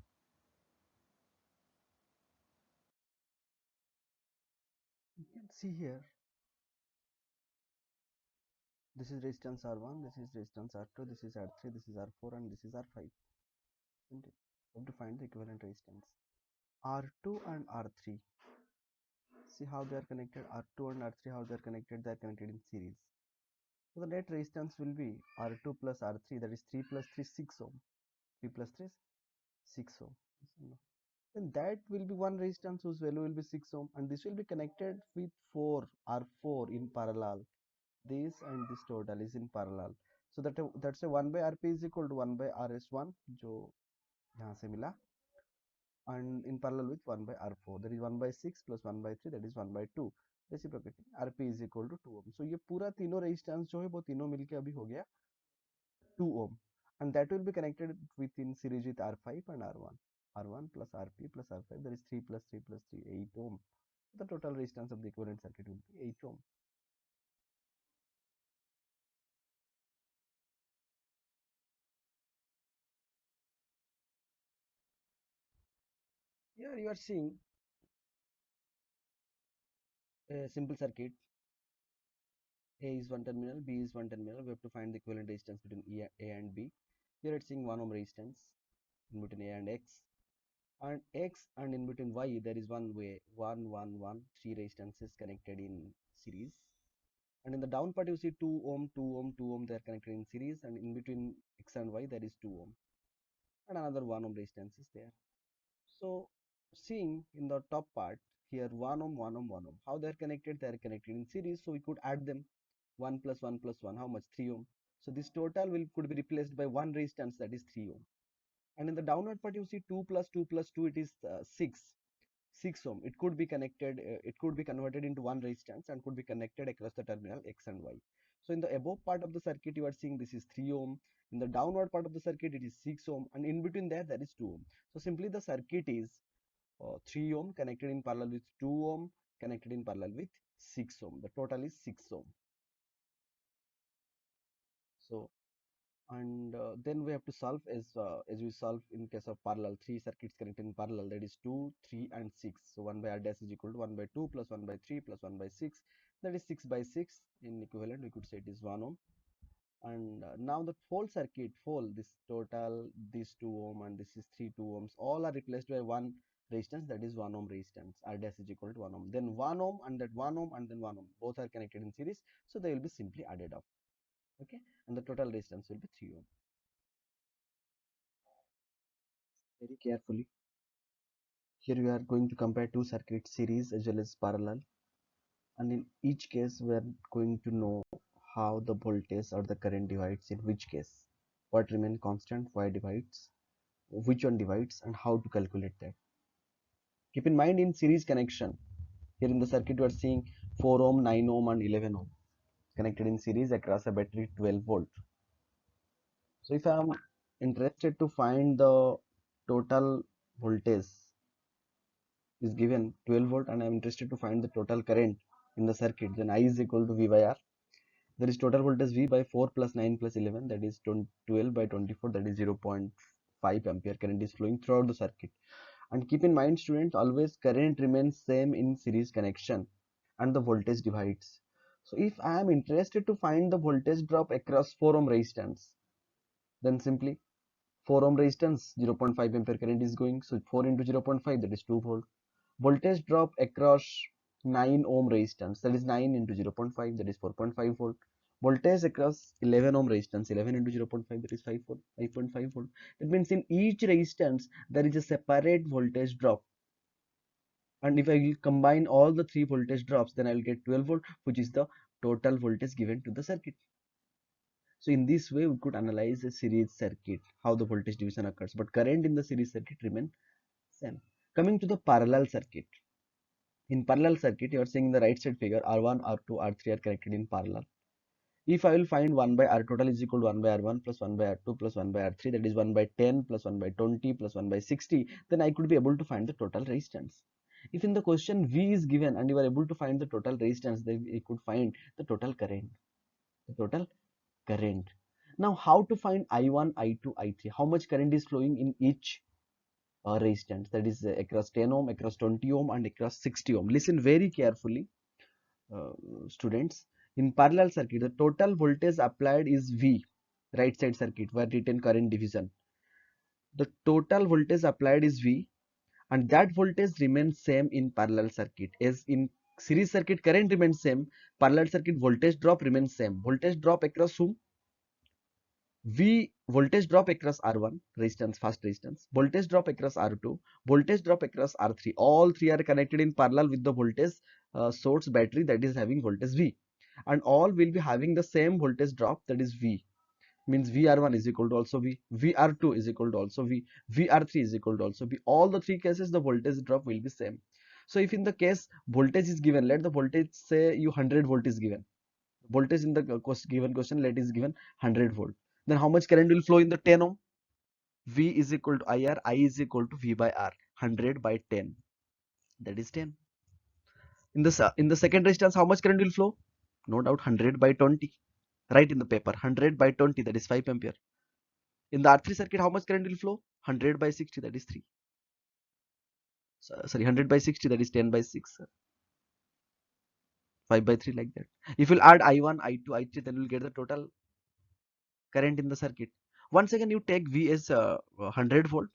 You can see here, this is resistance R1, this is resistance R2, this is R3, this is R4, and this is R5. Isn't it? You have to find the equivalent resistance. R2 and R3, see how they are connected. R2 and R3, how they are connected, they are connected in series. So the net resistance will be R2 plus R3, that is 3 plus 3, 6 ohm. 3 plus 3 is 6 ohm. Then that will be one resistance whose value will be 6 ohm, and this will be connected with 4 R4 in parallel. This and this total is in parallel. So that's a 1 by Rp is equal to 1 by Rs1 जो यहाँ से मिला, and in parallel with 1 by R4, that is 1 by 6 plus 1 by 3, that is 1 by 2. Reciprocating Rp is equal to 2 ohm. So ये पूरा तीनों resistance जो है वो तीनों मिलके अभी हो गया 2 ohm, and that will be connected within series with R5 and R1. R1 plus Rp plus R5, that is 3 plus 3 plus 3, 8 ohm. The total resistance of the equivalent circuit will be 8 ohm. Here you are seeing a simple circuit. A is one terminal, B is one terminal. We have to find the equivalent resistance between A and B. Here it's seeing 1 ohm resistance in between A and X, and in between Y there is one way 1 1 1 3 resistances connected in series, and in the down part you see 2 ohm 2 ohm 2 ohm, they are connected in series, and in between X and Y there is 2 ohm, and another 1 ohm resistance is there. So seeing in the top part here 1 ohm 1 ohm 1 ohm, how they are connected, they are connected in series, so we could add them. 1 plus 1 plus 1, how much? 3 ohm. So this total will could be replaced by one resistance, that is 3 ohm. And in the downward part you see 2 plus 2 plus 2, it is 6 ohm. It could be connected, it could be converted into one resistance and could be connected across the terminal X and Y. So in the above part of the circuit you are seeing this is 3 ohm, in the downward part of the circuit it is 6 ohm, and in between there is 2 ohm. So simply the circuit is 3 ohm connected in parallel with 2 ohm connected in parallel with 6 ohm. The total is 6 ohm. So, and then we have to solve as we solve in case of parallel, three circuits connected in parallel, that is 2 3 and 6. So 1 by R dash is equal to 1 by 2 plus 1 by 3 plus 1 by 6, that is 6 by 6. In equivalent we could say it is 1 ohm. And now the whole circuit, whole this total, this 2 ohm and this is 3 2 ohms, all are replaced by one resistance, that is 1 ohm resistance. R dash is equal to 1 ohm, then 1 ohm and that 1 ohm and then 1 ohm, both are connected in series, so they will be simply added up. Okay, and the total resistance will be 3 ohm. Very carefully, here we are going to compare two circuits, series as well as parallel, and in each case we are going to know how the voltage or the current divides, in which case what remain constant, why divides, which one divides, and how to calculate that. Keep in mind, in series connection, here in the circuit we are seeing 4 ohm 9 ohm and 11 ohm connected in series across a battery 12 volt. So if I am interested to find the total voltage is given 12 volt, and I am interested to find the total current in the circuit, then I is equal to V by R. There is total voltage V by 4 plus 9 plus 11, that is 12 by 24, that is 0.5 ampere current is flowing throughout the circuit. And keep in mind students, always current remains same in series connection and the voltage divides. So if I am interested to find the voltage drop across 4 ohm resistance, then simply 4 ohm resistance 0.5 ampere current is going, so 4 into 0.5, that is 2 volt. Voltage drop across 9 ohm resistance, that is 9 into 0.5, that is 4.5 volt. Voltage across 11 ohm resistance, 11 into 0.5, that is 5 volt, 5.5 volt. That means in each resistance there is a separate voltage drop, and if I will combine all the three voltage drops, then I will get 12 volt, which is the total voltage given to the circuit. So in this way, we could analyze a series circuit, how the voltage division occurs, but current in the series circuit remain same. Coming to the parallel circuit. In parallel circuit, you are seeing the right side figure, R1, R2, R3 are connected in parallel. If I will find 1 by R total is equal to 1 by R1 plus 1 by R2 plus 1 by R3, that is 1 by 10 plus 1 by 20 plus 1 by 60, then I could be able to find the total resistance. If in the question V is given and you are able to find the total resistance, then you could find the total current. The total current. Now, how to find I1, I2, I3? How much current is flowing in each resistance? That is across 10 ohm, across 20 ohm, and across 60 ohm. Listen very carefully, uh, students. In parallel circuit, the total voltage applied is V, right side circuit where written current division. The total voltage applied is V, and that voltage remains same in parallel circuit. As in series circuit, current remains same. Parallel circuit voltage drop remains same. Voltage drop across whom? V voltage drop across R1 resistance, fast resistance, voltage drop across R2, voltage drop across R3. All three are connected in parallel with the voltage source battery that is having voltage V, and all will be having the same voltage drop, that is V. Means VR1 is equal to also V, VR2 is equal to also V, VR3 is equal to also V. All the three cases the voltage drop will be same. So if in the case voltage is given, let the voltage say you 100 volt is given. Voltage in the given question, let is given 100 volt. Then how much current will flow in the 10 ohm? V is equal to IR, I is equal to V by R. 100 by 10, that is 10. In the second resistance, how much current will flow? No doubt 100 by 20. Write in the paper 100 by 20, that is 5 ampere. In the R3 circuit, how much current will flow? 100 by 60, that is 3. Sorry, 100 by 60, that is 10 by 6. 5 by 3, like that. If you'll add I1, I2, I3, then you'll get the total current in the circuit. Once again, you take V as 100 volt.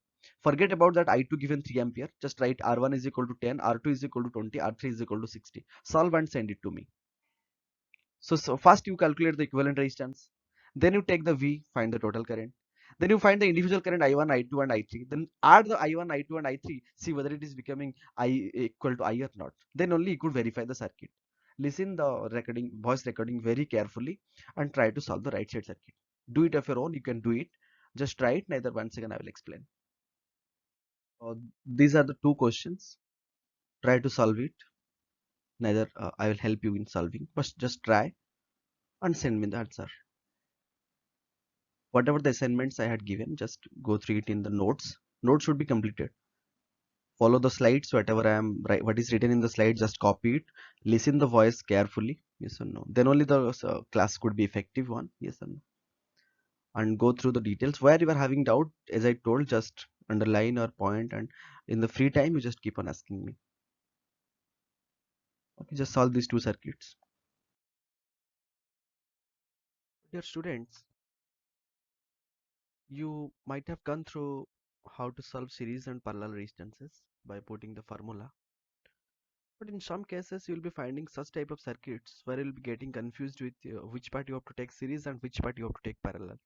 Forget about that I2 given 3 ampere. Just write R1 is equal to 10, R2 is equal to 20, R3 is equal to 60. Solve and send it to me. So first you calculate the equivalent resistance. Then you take the V, find the total current. Then you find the individual current I1, I2 and I3. Then add the I1, I2 and I3. See whether it is becoming I equal to I or not. Then only you could verify the circuit. Listen the recording, voice recording very carefully and try to solve the right side circuit. Do it of your own. You can do it. Just try it. Neither once again I will explain. These are the two questions. Try to solve it. Neither I will help you in solving. But just try and send me the answer. Whatever the assignments I had given, just go through it in the notes. Notes should be completed. Follow the slides, whatever I am right, what is written in the slide, just copy it. Listen the voice carefully, yes or no. Then only the class could be effective one, yes or no. And go through the details. Where you are having doubt, as I told, just underline or point, and in the free time, you just keep on asking me. Okay, just solve these two circuits. Dear students, you might have gone through how to solve series and parallel resistances by putting the formula. But in some cases, you'll be finding such type of circuits where you'll be getting confused with which part you have to take series and which part you have to take parallel.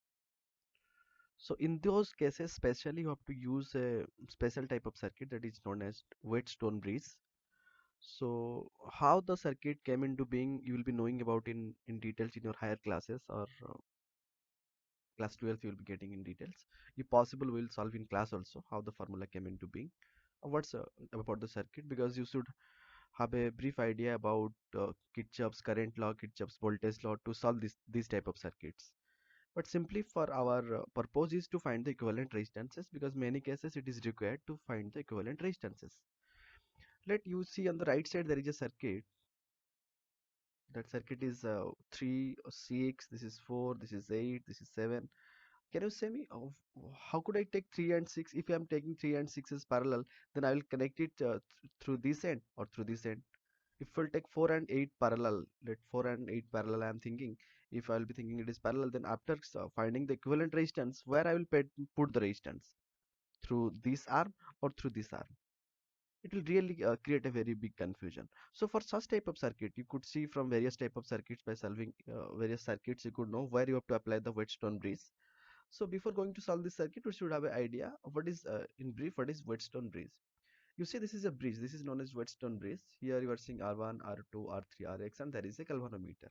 So in those cases, especially you have to use a special type of circuit that is known as Wheatstone bridge. So how the circuit came into being, you will be knowing about in details in your higher classes, or class 12 you will be getting in details. If possible, we'll solve in class also how the formula came into being. What's about the circuit, because you should have a brief idea about Kirchhoff's current law, Kirchhoff's voltage law to solve these type of circuits. But simply for our purpose is to find the equivalent resistances, because many cases it is required to find the equivalent resistances. Let you see on the right side there is a circuit. That circuit is 3, 6, this is 4, this is 8, this is 7. Can you say me how could I take 3 and 6? If I am taking 3 and 6 as parallel, then I will connect it through this end or through this end. If we'll take 4 and 8 parallel, let 4 and 8 parallel, I am thinking, if I will be thinking it is parallel, then after finding the equivalent resistance, where I will put the resistance, through this arm or through this arm, it will really create a very big confusion. So for such type of circuit, you could see from various type of circuits, by solving various circuits, you could know where you have to apply the Wheatstone bridge. So before going to solve this circuit, we should have an idea of what is in brief what is Wheatstone bridge. You see, this is a bridge. This is known as Wheatstone bridge. Here you are seeing R1, R2, R3, Rx, and there is a galvanometer.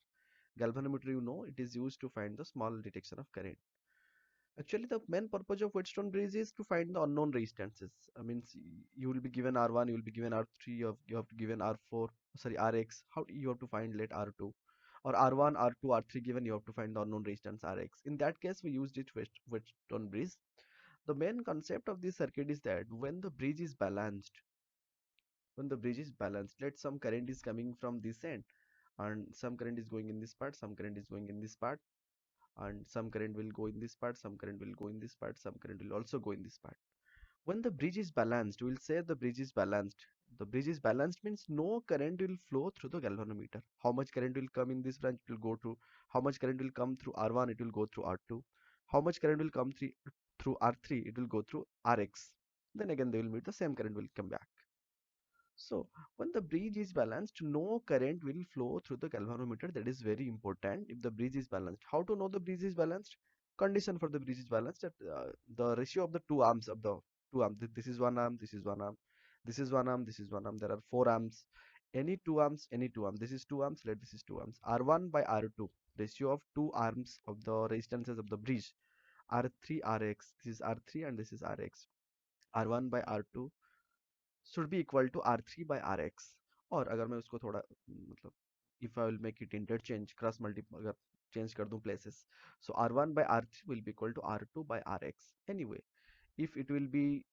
galvanometer, you know, it is used to find the small detection of current. Actually, the main purpose of Whetstone bridge is to find the unknown resistances. I mean, you will be given R1, you will be given R3, you have to given R4, sorry, RX. How do you have to find let R2 or R1, R2, R3 given, you have to find the unknown resistance RX. In that case, we used it Whetstone bridge. The main concept of this circuit is that when the bridge is balanced, let some current is coming from this end and some current is going in this part, some current is going in this part, and some current will go in this part, some current will go in this part, some current will also go in this part. When the bridge is balanced, we will say the bridge is balanced. The bridge is balanced means no current will flow through the galvanometer. How much current will come in this branch, it will go to. How much current will come through R1, it will go through R2. How much current will come through R3, it will go through RX. Then again they will meet, the same current will come back. So when the bridge is balanced, no current will flow through the galvanometer. That is very important. If the bridge is balanced, how to know the bridge is balanced? Condition for the bridge is balanced that the ratio of the two arms of the two arms. This is one arm. This is one arm. This is one arm. This is one arm. There are four arms. Any two arms. Any two arms. This is two arms. Let this is two arms. R1 by R2. Ratio of two arms of the resistances of the bridge. R3 RX. This is R3 and this is RX. R1 by R2 should be equal to R3 by RX. और अगर मैं उसको थोड़ा मतलब if I will make it interchange cross multi अगर change कर दूं places, so R1 by R3 will be equal to R2 by RX. Anyway, if it will be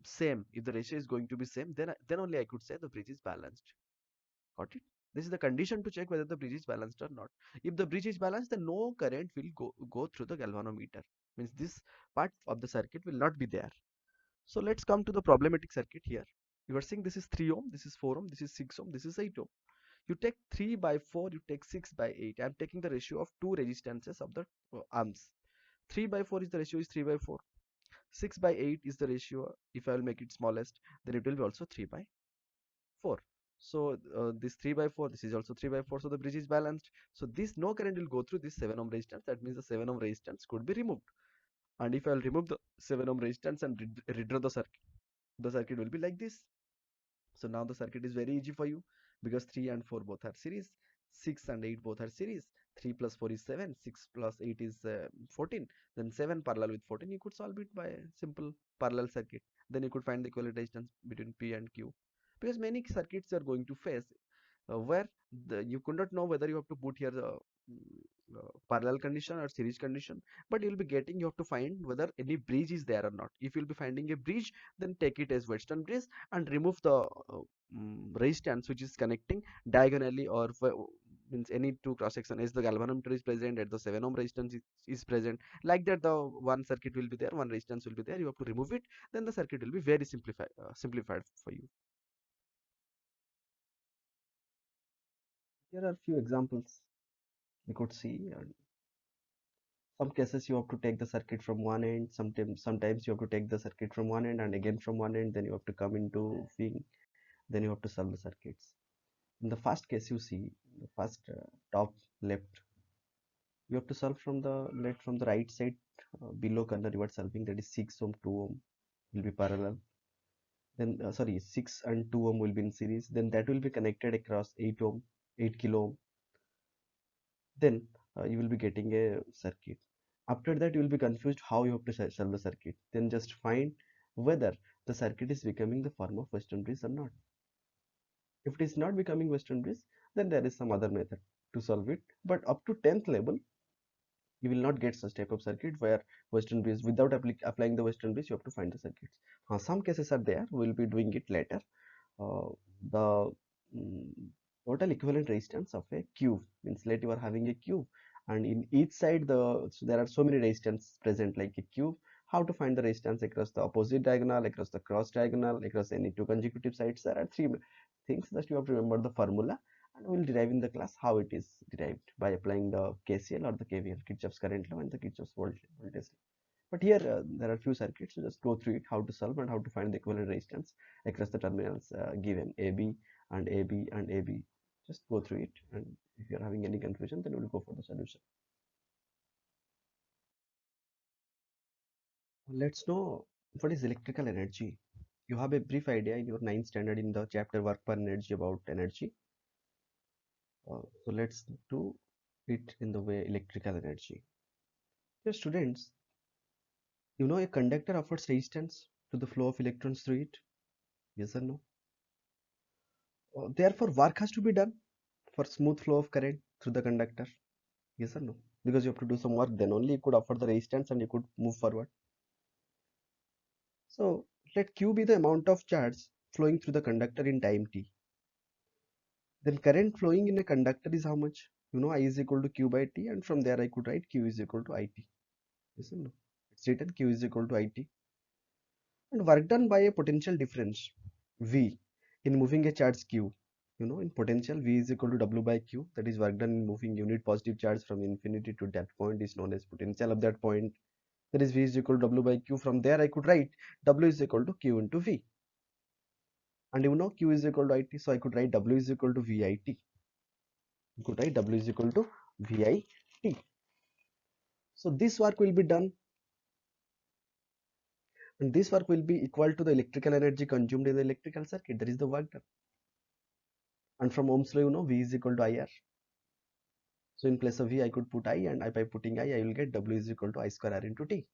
same, if the ratio is going to be same, then only I could say the bridge is balanced. Got it? This is the condition to check whether the bridge is balanced or not. If the bridge is balanced, then no current will go through the galvanometer. Means this part of the circuit will not be there. So let's come to the problematic circuit here. You are saying this is 3 ohm, this is 4 ohm, this is 6 ohm, this is 8 ohm. You take 3 by 4, you take 6 by 8. I am taking the ratio of two resistances of the arms. 3 by 4 is the ratio is 3 by 4. 6 by 8 is the ratio. If I will make it smallest, then it will be also 3 by 4. So this 3 by 4, this is also 3 by 4. So the bridge is balanced. So this no current will go through this 7 ohm resistance. That means the 7 ohm resistance could be removed. And if I will remove the 7 ohm resistance and redraw the circuit will be like this. So now the circuit is very easy for you because 3 and 4 both are series, 6 and 8 both are series. 3 plus 4 is 7, 6 plus 8 is 14, then 7 parallel with 14. You could solve it by a simple parallel circuit. Then you could find the equivalent resistance between P and Q, because many circuits are going to face where you could not know whether you have to put here the parallel condition or series condition, but you'll be getting, you have to find whether any bridge is there or not. If you'll be finding a bridge, then take it as Whetstone bridge and remove the resistance which is connecting diagonally or means any two cross section as the galvanometer is present at the 7 ohm resistance is present, like that the one circuit will be there, one resistance will be there, you have to remove it, then the circuit will be very simplified for you. Here are few examples we could see. Some cases you have to take the circuit from one end, sometimes you have to take the circuit from one end and again from one end, then you have to come into thing, then you have to solve the circuits. In the first case, you see the first top left, you have to solve from the right side, below corner you are solving, that is 6 ohm 2 ohm will be parallel, then sorry, 6 and 2 ohm will be in series, then that will be connected across 8 ohm 8 kilo ohm, then you will be getting a circuit. After that you will be confused how you have to solve the circuit, then just find whether the circuit is becoming the form of Western bridge or not. If it is not becoming Western bridge, then there is some other method to solve it, but up to 10th level you will not get such type of circuit where Western bridge, without applying the Western bridge you have to find the circuits. Some cases are there, we will be doing it later. The mm, total equivalent resistance of a cube means, let you are having a cube and in each side so there are so many resistance present like a cube. How to find the resistance across the opposite diagonal, across the cross diagonal, across any two consecutive sides? There are three things that you have to remember the formula, and we will derive in the class how it is derived by applying the KCL or the KVL, Kirchhoff's current law and the Kirchhoff's voltage law. But here there are few circuits, so just go through it, how to solve and how to find the equivalent resistance across the terminals given AB and AB and AB. Just go through it, and if you are having any confusion, then we will go for the solution. Let's know what is electrical energy. You have a brief idea in your 9th standard in the chapter work per energy about energy. So let's do it in the way electrical energy. Dear students, you know a conductor offers resistance to the flow of electrons through it. Yes or no? Therefore, work has to be done for smooth flow of current through the conductor. Yes or no? Because you have to do some work, then only you could offer the resistance and you could move forward. So let Q be the amount of charge flowing through the conductor in time t. Then current flowing in a conductor is how much? You know, I is equal to Q by T, and from there I could write Q is equal to IT. Yes or no? It's written Q is equal to IT. And work done by a potential difference V in moving a charge Q. You know, in potential V is equal to W by Q. That is work done in moving unit positive charge from infinity to that point is known as potential of that point. That is V is equal to W by Q. From there I could write W is equal to Q into V. And you know Q is equal to IT, so I could write W is equal to VIT. You could write W is equal to VIT. So this work will be done, and this work will be equal to the electrical energy consumed in the electrical circuit. That is the work done. And from Ohm's law, you know V is equal to IR. So in place of V, I could put I, and by putting I will get W is equal to I square R into T.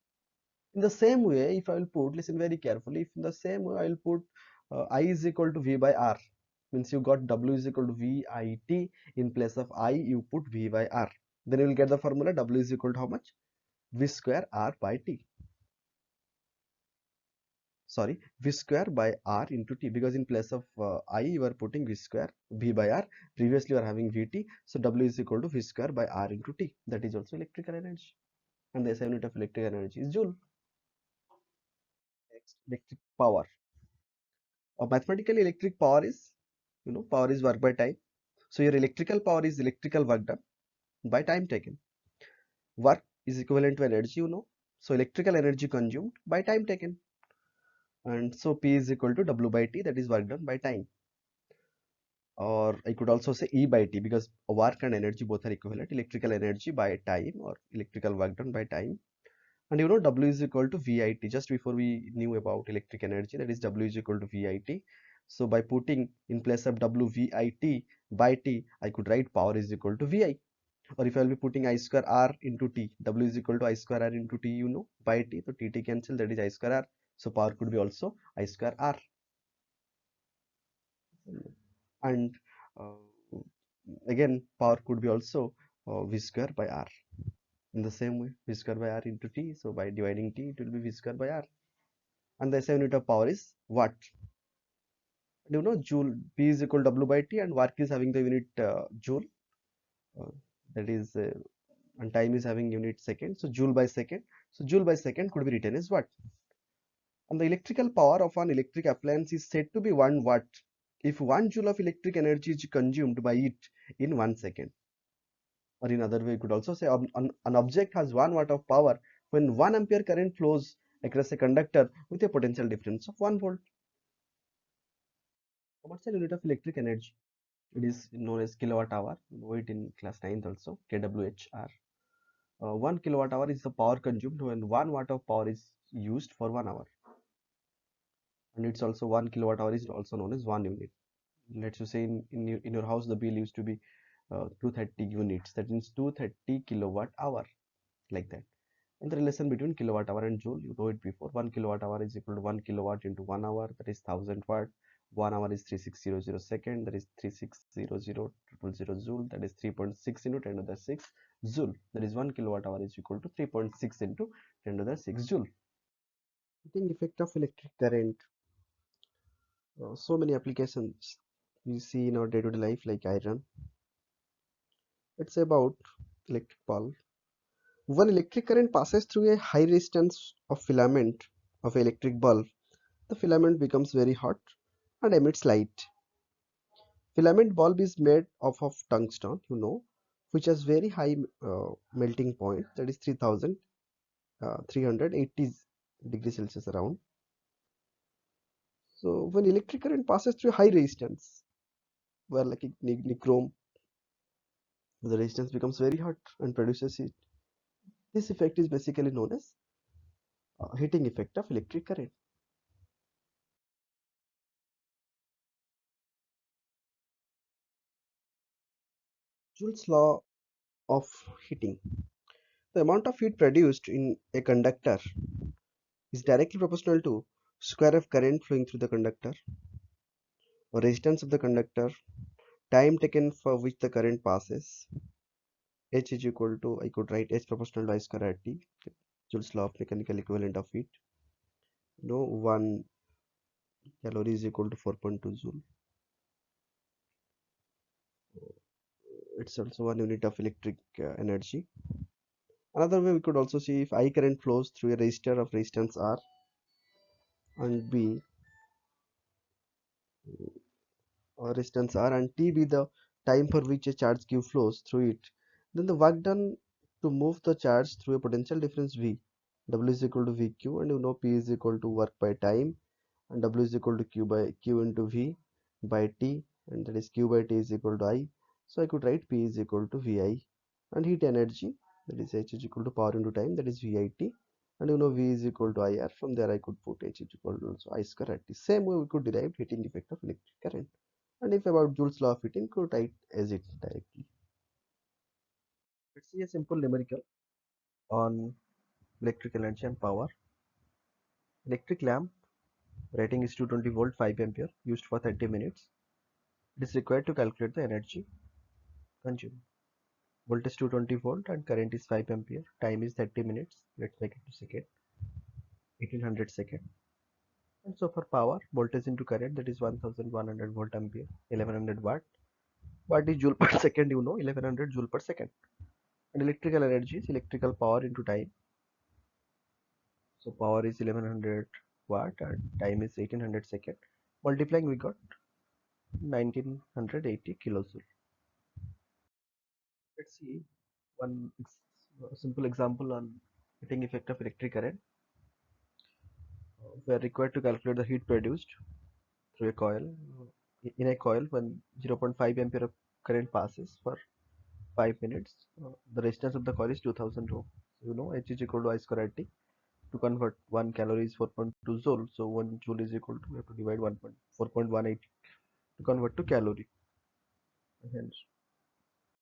In the same way, if I will put, listen very carefully, if in the same way I will put I is equal to V by R, means you got W is equal to VIT. In place of I, you put V by R. Then you will get the formula W is equal to how much? V square R by T. Sorry, V square by R into T, because in place of I you are putting V square V by R. Previously you are having VT, so W is equal to V square by R into T. That is also electrical energy, and the SI unit of electrical energy is joule. Next, electric power. Mathematically, electric power is, you know, power is work by time. So your electrical power is electrical work done by time taken. Work is equivalent to energy, you know. So electrical energy consumed by time taken. And so P is equal to W by T, that is work done by time. Or I could also say E by T, because work and energy both are equivalent. Electrical energy by time, or electrical work done by time. And you know W is equal to VIT. Just before we knew about electric energy, that is W is equal to VIT. So by putting in place of W VIT by T, I could write power is equal to VI. Or if I will be putting I square R into T, W is equal to I square R into T, you know, by T. So T cancel, that is I square R. So power could be also I square R. And uh, again, power could be also V square by R. In the same way, V square by R into T. So by dividing T, it will be V square by R. And the SI unit of power is watt. You know, joule. P is equal to W by T, and work is having the unit joule. Uh, that is, and time is having unit second. So joule by second. So joule by second could be written as watt. And the electrical power of an electric appliance is said to be 1 watt if 1 joule of electric energy is consumed by it in 1 second. Or in other way, you could also say an object has 1 watt of power when 1 ampere current flows across a conductor with a potential difference of 1 volt. Commercial unit of electric energy. It is known as kilowatt hour. You know it in class 9th also, kWhr. 1 kilowatt hour is the power consumed when 1 watt of power is used for 1 hour. And it's also 1 kilowatt hour is also known as 1 unit. Let's say in your house the bill used to be 230 units. That means 230 kilowatt hour, like that. And the relation between kilowatt hour and joule, you know it before. 1 kilowatt hour is equal to 1 kilowatt into 1 hour, that is 1000 watt. 1 hour is 3600 second, that is 3600 joule, that is 3.6 into 10 to the 6 joule. That is 1 kilowatt hour is equal to 3.6 into 10 to the 6 joule. Heating effect of electric current. So many applications we see in our day-to-day life, like iron. It's about electric bulb. When electric current passes through a high resistance of filament of electric bulb, the filament becomes very hot and emits light. Filament bulb is made of tungsten, you know, which has very high melting point, that is 3380 degrees Celsius around. So when electric current passes through high resistance, where like nichrome, the resistance becomes very hot and produces heat. This effect is basically known as heating effect of electric current. Joule's law of heating. The amount of heat produced in a conductor is directly proportional to square of current flowing through the conductor, or resistance of the conductor, time taken for which the current passes. H is equal to, I could write H proportional to I square RT, Joule's law of mechanical equivalent of heat. 1 calorie is equal to 4.2 joule. It's also one unit of electric energy. Another way we could also see, if I current flows through a resistor of resistance R and B, or resistance R, and T be the time for which a charge Q flows through it, then the work done to move the charge through a potential difference V, W is equal to VQ, and you know P is equal to work by time, and W is equal to Q into V by T, and that is Q by T is equal to I. So I could write P is equal to VI, and heat energy, that is H is equal to power into time, that is VIT, and you know V is equal to IR. From there I could put H is equal to also I square RT. Same way we could derive heating effect of electric current. And if about Joule's law of heating, could write as it directly. Let's see a simple numerical on electric energy and power. Electric lamp rating is 220 volt 5 ampere used for 30 minutes. It is required to calculate the energy consumed. Voltage 220 volt and current is 5 ampere. Time is 30 minutes. Let's make it to second. 1800 second. And so for power, voltage into current, that is 1100 volt ampere, 1100 watt. Watt is joule per second, you know, 1100 joule per second. And electrical energy is electrical power into time. So power is 1100 watt and time is 1800 second. Multiplying, we got 1980 kilojoule. Let's see one simple example on heating effect of electric current. We are required to calculate the heat produced through a coil. In a coil, when 0.5 ampere of current passes for 5 minutes, the resistance of the coil is 2000 ohm. You know, H is equal to I square RT. To convert 1 calorie is 4.2 joule, so 1 joule is equal to, we have to divide 4.18 to convert to calorie. Hence